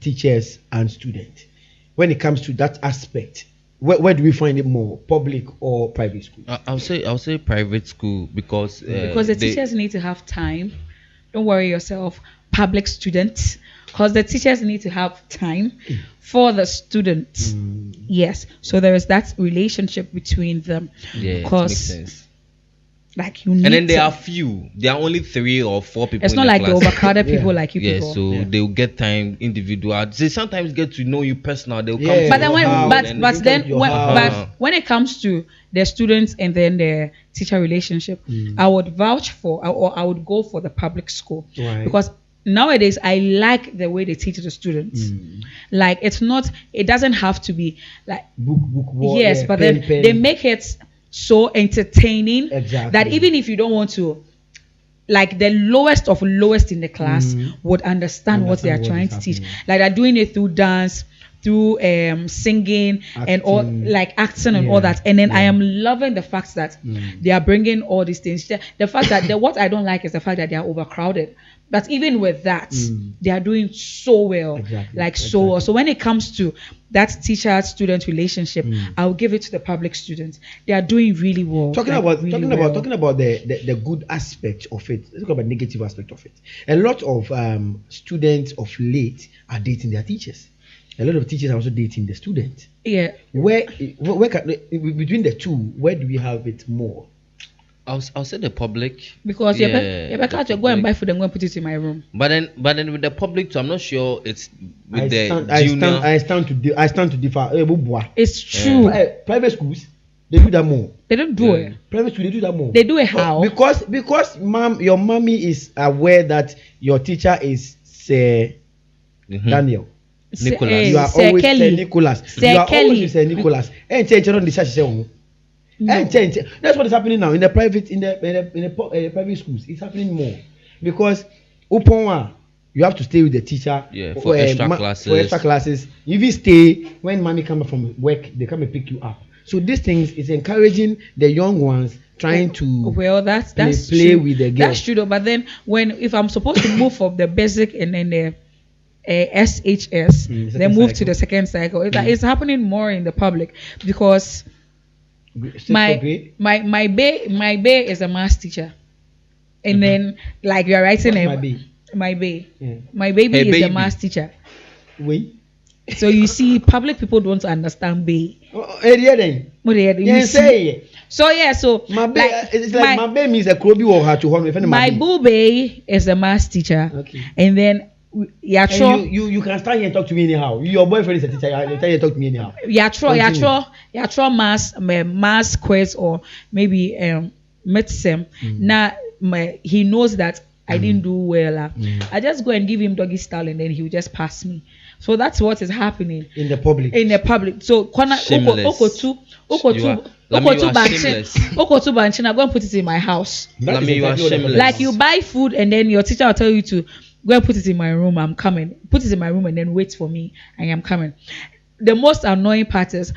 [SPEAKER 1] teachers and students. When it comes to that aspect, where do we find it more, public or private school?
[SPEAKER 2] I'll say private school because
[SPEAKER 3] the teachers need to have time. Don't worry yourself, public students, because the teachers need to have time for the students. Yes, so there is that relationship between them.
[SPEAKER 2] Yeah, it makes
[SPEAKER 3] because
[SPEAKER 2] sense.
[SPEAKER 3] like you need
[SPEAKER 2] And then there
[SPEAKER 3] to-
[SPEAKER 2] are few. There are only 3 or 4 people.
[SPEAKER 3] it's
[SPEAKER 2] in
[SPEAKER 3] not
[SPEAKER 2] the
[SPEAKER 3] like the
[SPEAKER 2] class.
[SPEAKER 3] overcrowded people
[SPEAKER 1] Yeah.
[SPEAKER 3] like you
[SPEAKER 2] Yeah,
[SPEAKER 3] people.
[SPEAKER 2] so
[SPEAKER 1] Yeah.
[SPEAKER 2] they'll get time individual. They sometimes get to know you personal. They'll
[SPEAKER 1] Yeah.
[SPEAKER 2] come. to
[SPEAKER 3] But then
[SPEAKER 2] your
[SPEAKER 3] when
[SPEAKER 2] house
[SPEAKER 3] but
[SPEAKER 2] and-
[SPEAKER 3] but
[SPEAKER 1] look
[SPEAKER 3] then
[SPEAKER 1] at your
[SPEAKER 3] when
[SPEAKER 1] house.
[SPEAKER 3] but when it comes to the students and then the teacher relationship, I would vouch for or I would go for the public school
[SPEAKER 1] Right.
[SPEAKER 3] because nowadays I like the way they teach the students. Like it doesn't have to be like
[SPEAKER 1] Book wall,
[SPEAKER 3] yes,
[SPEAKER 1] yeah,
[SPEAKER 3] but
[SPEAKER 1] pen,
[SPEAKER 3] then
[SPEAKER 1] pen.
[SPEAKER 3] they make it so entertaining
[SPEAKER 1] Exactly.
[SPEAKER 3] that even if you don't want to, like the lowest of lowest in the class would understand what they are
[SPEAKER 1] Understand what
[SPEAKER 3] trying
[SPEAKER 1] is
[SPEAKER 3] to teach.
[SPEAKER 1] happening.
[SPEAKER 3] Like they're doing it through dance, through singing and all
[SPEAKER 1] Acting.
[SPEAKER 3] like acting and
[SPEAKER 1] Yeah,
[SPEAKER 3] all that. And then I
[SPEAKER 1] yeah.
[SPEAKER 3] am loving the fact that they are bringing all these things. The fact that what I don't like is the fact that they are overcrowded. But even with that, they are doing so well.
[SPEAKER 1] Exactly,
[SPEAKER 3] Like so well. So when it comes to that teacher-student relationship, I'll give it to the public students. They are doing really well.
[SPEAKER 1] Talking
[SPEAKER 3] like,
[SPEAKER 1] about
[SPEAKER 3] really
[SPEAKER 1] talking about the good aspect of it. Let's talk about negative aspect of it. A lot of students of late are dating their teachers. A lot of teachers are also dating the students.
[SPEAKER 3] Yeah.
[SPEAKER 1] Where between the two, where do we have it more?
[SPEAKER 2] I'll say the public
[SPEAKER 3] Because you're better to go and
[SPEAKER 2] public.
[SPEAKER 3] buy food and go and put it in my room.
[SPEAKER 2] But then with the public too, I'm not sure it's with
[SPEAKER 1] I
[SPEAKER 2] the
[SPEAKER 1] stand,
[SPEAKER 2] junior.
[SPEAKER 1] I stand to differ.
[SPEAKER 3] It's true.
[SPEAKER 1] Private schools, they do that more.
[SPEAKER 3] They don't do it.
[SPEAKER 1] Private schools, they do that more.
[SPEAKER 3] They do it how?
[SPEAKER 1] Because your mommy is aware that your teacher is Sir Daniel.
[SPEAKER 2] Nicholas.
[SPEAKER 1] You are
[SPEAKER 3] Sir
[SPEAKER 1] always
[SPEAKER 3] Kelly.
[SPEAKER 1] Sir Nicholas.
[SPEAKER 3] Sir
[SPEAKER 1] You are
[SPEAKER 3] Kelly.
[SPEAKER 1] always Sir Nicholas. That's what is happening now in the private schools. It's happening more because Uponwa, you have to stay with the teacher.
[SPEAKER 2] Yeah, for extra classes.
[SPEAKER 1] For extra classes, if you stay when mommy comes from work, they come and pick you up. So these things is encouraging the young ones trying to
[SPEAKER 3] Well, that's
[SPEAKER 1] play
[SPEAKER 3] true.
[SPEAKER 1] with the girl.
[SPEAKER 3] That's true, though. But then if I'm supposed to move from the basic and then the SHS, then
[SPEAKER 1] second
[SPEAKER 3] move
[SPEAKER 1] cycle.
[SPEAKER 3] to the second cycle, it's happening more in the public because
[SPEAKER 1] State for grade.
[SPEAKER 3] my bae is a maths teacher, and then like you're writing
[SPEAKER 1] What's
[SPEAKER 3] a
[SPEAKER 1] my bae?
[SPEAKER 3] my bae.
[SPEAKER 1] Yeah.
[SPEAKER 3] My baby
[SPEAKER 2] Hey,
[SPEAKER 3] is a
[SPEAKER 2] baby.
[SPEAKER 3] maths teacher.
[SPEAKER 1] Wait.
[SPEAKER 3] So you see, public people don't understand bae.
[SPEAKER 1] Area then.
[SPEAKER 3] What they- you
[SPEAKER 1] Yeah,
[SPEAKER 3] see.
[SPEAKER 1] say
[SPEAKER 3] So yeah, so
[SPEAKER 1] my bae. It's like my bae means a krobi or her to home.
[SPEAKER 3] my boo is a maths teacher,
[SPEAKER 1] Okay.
[SPEAKER 3] and then Yatro
[SPEAKER 1] And you can stand here and talk to me anyhow. Your boyfriend is a teacher. You can talk to me anyhow.
[SPEAKER 3] Yatro maths quiz or maybe medicine. Now he knows that I didn't do well. I just go and give him doggy style, and then he will just pass me. So that's what is happening
[SPEAKER 1] in the public.
[SPEAKER 3] So
[SPEAKER 2] Shameless.
[SPEAKER 3] Okotu Banchin, I'm going to put it in my house.
[SPEAKER 2] You are shameless.
[SPEAKER 3] Like you buy food and then your teacher will tell you to go and put it in my room. I'm coming. Put it in my room and then wait for me. I am coming. The most annoying part is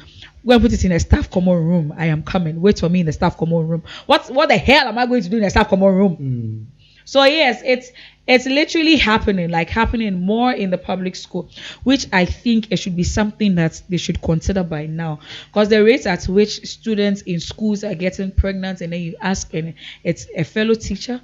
[SPEAKER 3] go and put it in a staff common room. I am coming. Wait for me in the staff common room. What the hell am I going to do in the staff common room? So yes, it's literally happening more in the public school, which I think it should be something that they should consider by now, because the rate at which students in schools are getting pregnant, and then you ask, and it's a fellow teacher,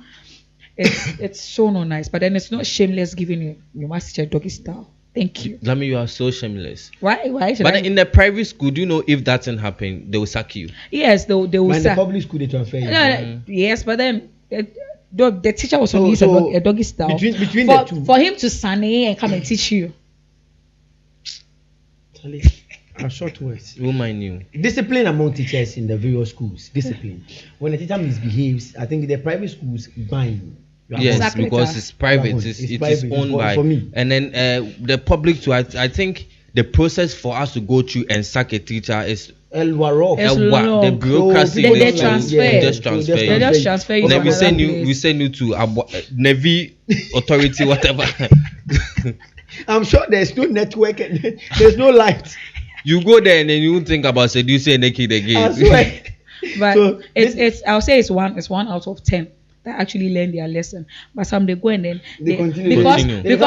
[SPEAKER 3] it's so not nice. But then it's not shameless giving your master teacher doggy style. Thank you.
[SPEAKER 2] Lami, you are so shameless.
[SPEAKER 3] Why?
[SPEAKER 2] But in the private school, do you know if that didn't happen, they will sack you?
[SPEAKER 3] Yes, they will.
[SPEAKER 1] In the public school, they transfer you.
[SPEAKER 3] Yes, but then. The teacher was use a doggy style
[SPEAKER 1] between the two.
[SPEAKER 3] For him to Sunny and come and teach you.
[SPEAKER 1] A short words.
[SPEAKER 2] Woman knew.
[SPEAKER 1] Discipline among teachers in the various schools. Discipline. When a teacher misbehaves, I think the private schools ban.
[SPEAKER 2] Yes,
[SPEAKER 3] exactly
[SPEAKER 2] because it's private. It is owned by.
[SPEAKER 1] For me.
[SPEAKER 2] And then the public too. I think the process for us to go through and sack a teacher is
[SPEAKER 1] long.
[SPEAKER 2] The bureaucracy.
[SPEAKER 3] They just transfer you.
[SPEAKER 2] Then we send you to Navy authority, whatever.
[SPEAKER 1] I'm sure there's no network and there's no light.
[SPEAKER 2] You go there and then you think about seducing a kid again.
[SPEAKER 1] I swear.
[SPEAKER 3] But so I'll say it's one out of 10 that actually learn their lesson. But some they go and then
[SPEAKER 1] they continue. Because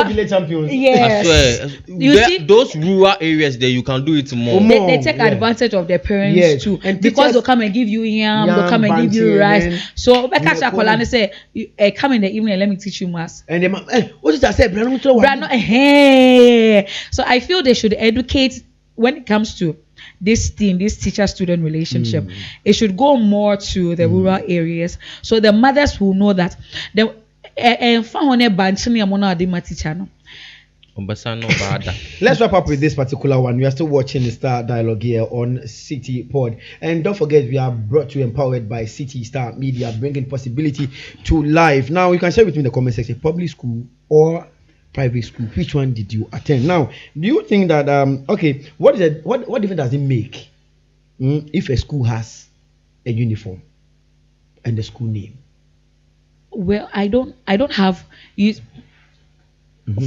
[SPEAKER 1] village champions.
[SPEAKER 3] Yes.
[SPEAKER 2] I swear. Those rural areas there, you can do it more.
[SPEAKER 3] They take advantage of their parents too. And because they'll come and give you yam, they'll come and give you rice. So catch a call and say, come in the evening and let me teach you maths.
[SPEAKER 1] And what did I say?
[SPEAKER 3] So I feel they should educate when it comes to this teacher-student relationship. It should go more to the rural areas, so the mothers will know that
[SPEAKER 1] Let's wrap up with this particular one. We are still watching the Star Dialogue here on City Pod, and don't forget we are brought to you, empowered by City Star Media, bringing possibility to life. Now you can share with me in the comment section, public school or private school, which one did you attend? Now, do you think that what difference does it make if a school has a uniform and the school name?
[SPEAKER 3] Well, I don't have it.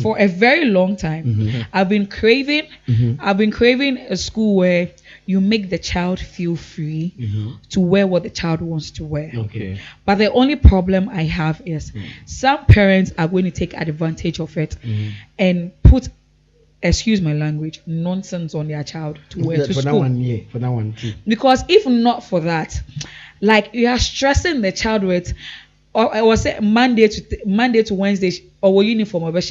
[SPEAKER 3] For a very long time, I've been craving a school where you make the child feel free to wear what the child wants to wear.
[SPEAKER 2] Okay.
[SPEAKER 3] But the only problem I have is some parents are going to take advantage of it and put, excuse my language, nonsense on their child to wear to school.
[SPEAKER 1] For that one too.
[SPEAKER 3] Because if not for that, like you are stressing the child with, or I was saying Monday to Wednesday, or uniform, or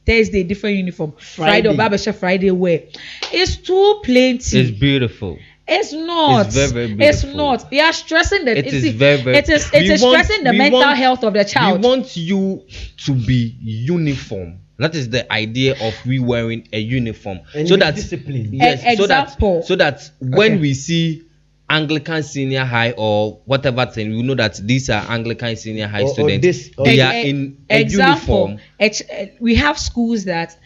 [SPEAKER 3] Thursday different uniform, Friday or Babasha Friday wear. It's too plenty.
[SPEAKER 2] It's beautiful.
[SPEAKER 3] It's not.
[SPEAKER 2] It's very, very beautiful.
[SPEAKER 3] It's not. We are stressing that.
[SPEAKER 2] It is very, very.
[SPEAKER 3] It is stressing the mental health of the child.
[SPEAKER 2] We want you to be uniform. That is the idea of we wearing a uniform,
[SPEAKER 1] and
[SPEAKER 2] so that
[SPEAKER 1] discipline.
[SPEAKER 2] Yes.
[SPEAKER 3] Example.
[SPEAKER 2] So that when we see Anglican Senior High or whatever thing, we know that these are Anglican Senior High students. They are in a uniform.
[SPEAKER 3] We have schools that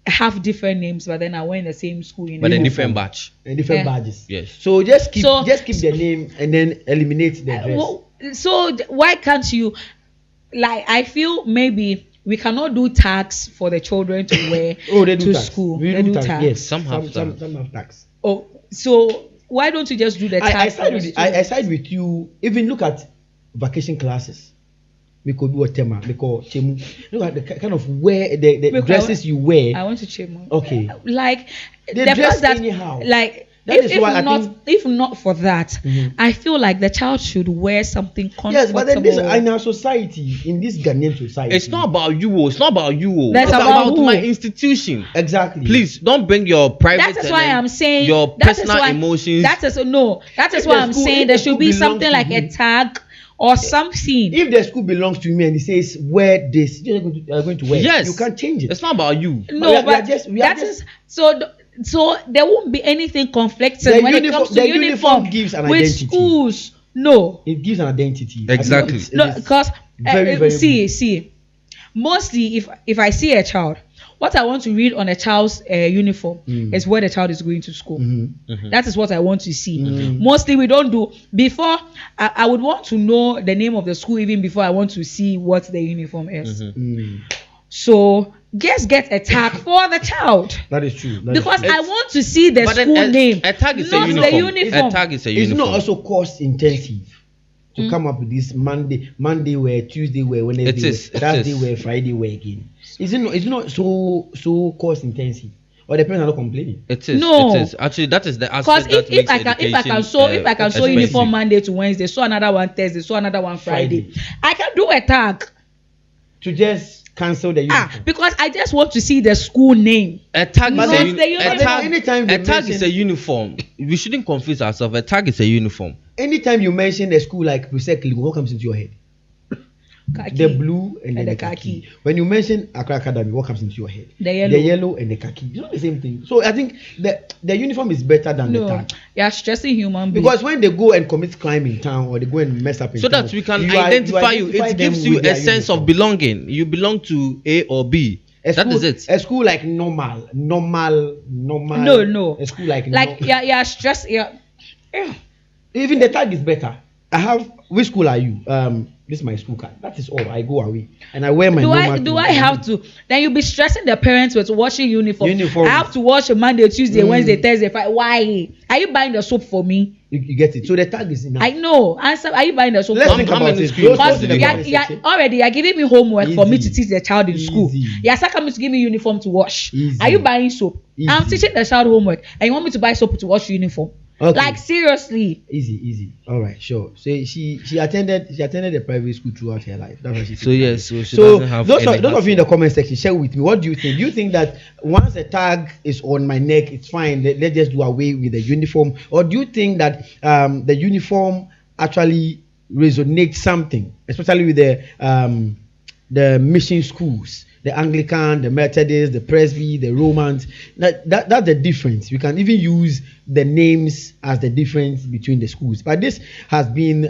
[SPEAKER 3] have different names, but then are wearing the same school uniform.
[SPEAKER 2] But a different badge.
[SPEAKER 1] And different badges.
[SPEAKER 2] Yes.
[SPEAKER 1] So just keep the name and then eliminate the dress.
[SPEAKER 3] So why can't you? Like, I feel maybe we cannot do tags for the children to wear to school.
[SPEAKER 1] They do tags. Yes,
[SPEAKER 2] some have
[SPEAKER 1] tags.
[SPEAKER 3] Oh, so why don't you just do the tags?
[SPEAKER 1] I side with you. Even look at vacation classes. We could do a tema. Look at the kind of wear the dresses you wear.
[SPEAKER 3] I want to Chemu.
[SPEAKER 1] Okay.
[SPEAKER 3] Like
[SPEAKER 1] they
[SPEAKER 3] the
[SPEAKER 1] dress
[SPEAKER 3] that
[SPEAKER 1] anyhow.
[SPEAKER 3] Like if not for that, I feel like the child should wear something comfortable.
[SPEAKER 1] Yes, but then in our society, in this Ghanaian society,
[SPEAKER 2] it's not about you. It's not about you.
[SPEAKER 3] That's
[SPEAKER 2] it's
[SPEAKER 3] about
[SPEAKER 2] my institution.
[SPEAKER 1] Exactly.
[SPEAKER 2] Please don't bring your private.
[SPEAKER 3] That is why I'm saying
[SPEAKER 2] your personal emotions.
[SPEAKER 3] That is why I'm saying there should be something like a tag or something.
[SPEAKER 1] If the school belongs to me and it says wear this, you're going to wear.
[SPEAKER 2] Yes,
[SPEAKER 1] you can't change it.
[SPEAKER 2] It's not about you.
[SPEAKER 3] No, but so there won't be anything conflicting when it comes to uniform
[SPEAKER 1] gives an
[SPEAKER 3] with
[SPEAKER 1] identity.
[SPEAKER 3] schools. No.
[SPEAKER 1] It gives an identity.
[SPEAKER 2] Exactly.
[SPEAKER 1] It
[SPEAKER 3] No,
[SPEAKER 1] is
[SPEAKER 3] because
[SPEAKER 1] very, very
[SPEAKER 3] see, mostly if I see a child, what I want to read on a child's uniform is where the child is going to school. That is what I want to see. Mostly we don't do before. I would want to know the name of the school even before I want to see what the uniform is. So just get a tag for the child.
[SPEAKER 1] That is true.
[SPEAKER 3] Because I want to see the
[SPEAKER 2] But
[SPEAKER 3] school
[SPEAKER 2] then
[SPEAKER 3] name,
[SPEAKER 2] a tag is
[SPEAKER 3] not
[SPEAKER 2] a uniform.
[SPEAKER 3] the uniform.
[SPEAKER 2] A tag is a
[SPEAKER 1] It's
[SPEAKER 2] uniform.
[SPEAKER 1] not also cost intensive to come up with this Monday wear, Tuesday wear, Wednesday
[SPEAKER 2] It is,
[SPEAKER 1] wear,
[SPEAKER 2] it
[SPEAKER 1] Thursday
[SPEAKER 2] is.
[SPEAKER 1] wear, Friday wear again. It's not so cost intensive. Or the parents are not complaining.
[SPEAKER 2] It is.
[SPEAKER 3] No.
[SPEAKER 2] It is. Actually, that is the
[SPEAKER 3] Because
[SPEAKER 2] aspect that
[SPEAKER 3] if
[SPEAKER 2] makes
[SPEAKER 3] I can
[SPEAKER 2] education,
[SPEAKER 3] sew
[SPEAKER 2] expensive.
[SPEAKER 3] uniform Monday to Wednesday, sew another one Thursday, sew another one Friday, I can do a tag.
[SPEAKER 1] To just cancel the uniform.
[SPEAKER 3] Because I just want to see the school name.
[SPEAKER 2] A tag
[SPEAKER 3] Not
[SPEAKER 2] is a,
[SPEAKER 3] the uniform.
[SPEAKER 1] Anytime they
[SPEAKER 2] a tag is
[SPEAKER 1] mention-
[SPEAKER 2] a uniform. We shouldn't confuse ourselves. A tag is a uniform.
[SPEAKER 1] Anytime you mention a school like Recycling, what comes into your head?
[SPEAKER 3] Khaki.
[SPEAKER 1] The blue and then
[SPEAKER 3] And
[SPEAKER 1] the
[SPEAKER 3] the
[SPEAKER 1] khaki.
[SPEAKER 3] khaki.
[SPEAKER 1] When you mention Accra Academy, what comes into your head?
[SPEAKER 3] The yellow.
[SPEAKER 1] The yellow and the khaki. It's not the same thing. So I think the uniform is better than the
[SPEAKER 3] No,
[SPEAKER 1] tag.
[SPEAKER 3] you are stressing human beings.
[SPEAKER 1] Because when they go and commit crime in town or they go and mess up in
[SPEAKER 2] So
[SPEAKER 1] town,
[SPEAKER 2] that we can
[SPEAKER 1] you
[SPEAKER 2] identify you.
[SPEAKER 1] identify
[SPEAKER 2] It
[SPEAKER 1] them
[SPEAKER 2] gives you
[SPEAKER 1] with
[SPEAKER 2] a
[SPEAKER 1] their
[SPEAKER 2] sense
[SPEAKER 1] uniform.
[SPEAKER 2] of belonging. You belong to A or B.
[SPEAKER 1] A
[SPEAKER 2] That
[SPEAKER 1] school,
[SPEAKER 2] is it.
[SPEAKER 1] A school like normal.
[SPEAKER 3] No.
[SPEAKER 1] A school like
[SPEAKER 3] you're stressed. Yeah.
[SPEAKER 1] Even the tag is better. I have. Which school are you? This is my school card. That is all. I go away and I wear my.
[SPEAKER 3] Do I have to? Then you'll be stressing the parents with washing uniform.
[SPEAKER 1] Uniform.
[SPEAKER 3] I have to wash a Monday, Tuesday, Wednesday, Thursday, Friday. Why? Are you buying the soap for me?
[SPEAKER 1] You get it. So the tag is enough.
[SPEAKER 3] I know. Answer. Are you buying the soap?
[SPEAKER 1] Let's
[SPEAKER 3] for me?
[SPEAKER 1] think
[SPEAKER 2] How
[SPEAKER 1] about
[SPEAKER 2] many
[SPEAKER 1] it.
[SPEAKER 2] schools
[SPEAKER 1] Those
[SPEAKER 3] Because
[SPEAKER 2] do
[SPEAKER 1] schools
[SPEAKER 2] you
[SPEAKER 1] in the
[SPEAKER 2] have?
[SPEAKER 1] comment
[SPEAKER 3] you're
[SPEAKER 1] section.
[SPEAKER 3] already you're giving me homework for me to
[SPEAKER 1] Easy.
[SPEAKER 3] teach the child in school.
[SPEAKER 1] Easy.
[SPEAKER 3] You're still coming to give me uniform to wash.
[SPEAKER 1] Easy.
[SPEAKER 3] Are you buying soap? I'm
[SPEAKER 1] Easy.
[SPEAKER 3] teaching the child homework and you want me to buy soap to wash uniform.
[SPEAKER 1] Okay.
[SPEAKER 3] Like seriously.
[SPEAKER 1] Easy. All right, sure. So she attended a private school throughout her life. That's why she.
[SPEAKER 2] So yes, so she
[SPEAKER 1] So
[SPEAKER 2] doesn't have
[SPEAKER 1] those
[SPEAKER 2] any
[SPEAKER 1] of you in the
[SPEAKER 2] hassle.
[SPEAKER 1] comment section, share with me. What do you think? Do you think that once a tag is on my neck, it's fine? Let's just do away with the uniform, or do you think that the uniform actually resonates something, especially with the mission schools? The Anglican, the Methodist, the Presby, the Romans. That's the difference. We can even use the names as the difference between the schools. But this has been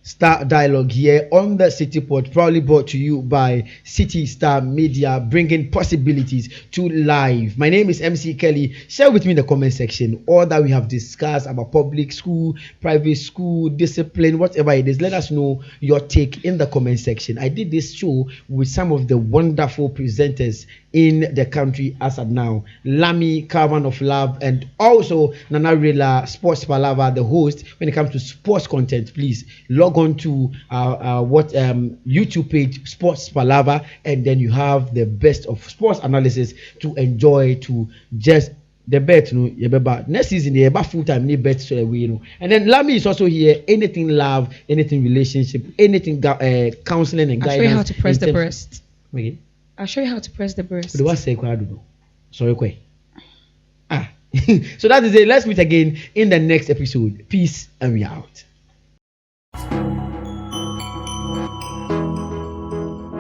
[SPEAKER 1] Star Dialogue here on the City Pod, proudly brought to you by City Star Media, bringing possibilities to life. My name is MC Kelly. Share with me in the comment section all that we have discussed about public school, private school, discipline, whatever it is. Let us know your take in the comment section. I did this show with some of the wonderful presenters in the country as of now. Lami, Caravan of Love, and also Nana Rela, Sports Palava, the host. When it comes to sports content, please log on to our YouTube page, Sports Palava, and then you have the best of sports analysis to enjoy, to just the bet, next season the full time need bet so we and then Lami is also here. Anything love, anything relationship, anything counseling and
[SPEAKER 3] I'll
[SPEAKER 1] guidance.
[SPEAKER 3] show you how to press
[SPEAKER 1] in
[SPEAKER 3] the
[SPEAKER 1] terms-
[SPEAKER 3] breast.
[SPEAKER 1] Okay.
[SPEAKER 3] I'll show you how to press the breast.
[SPEAKER 1] The what say kwa do? Sorry, kwe. So that is it. Let's meet again in the next episode. Peace and we out.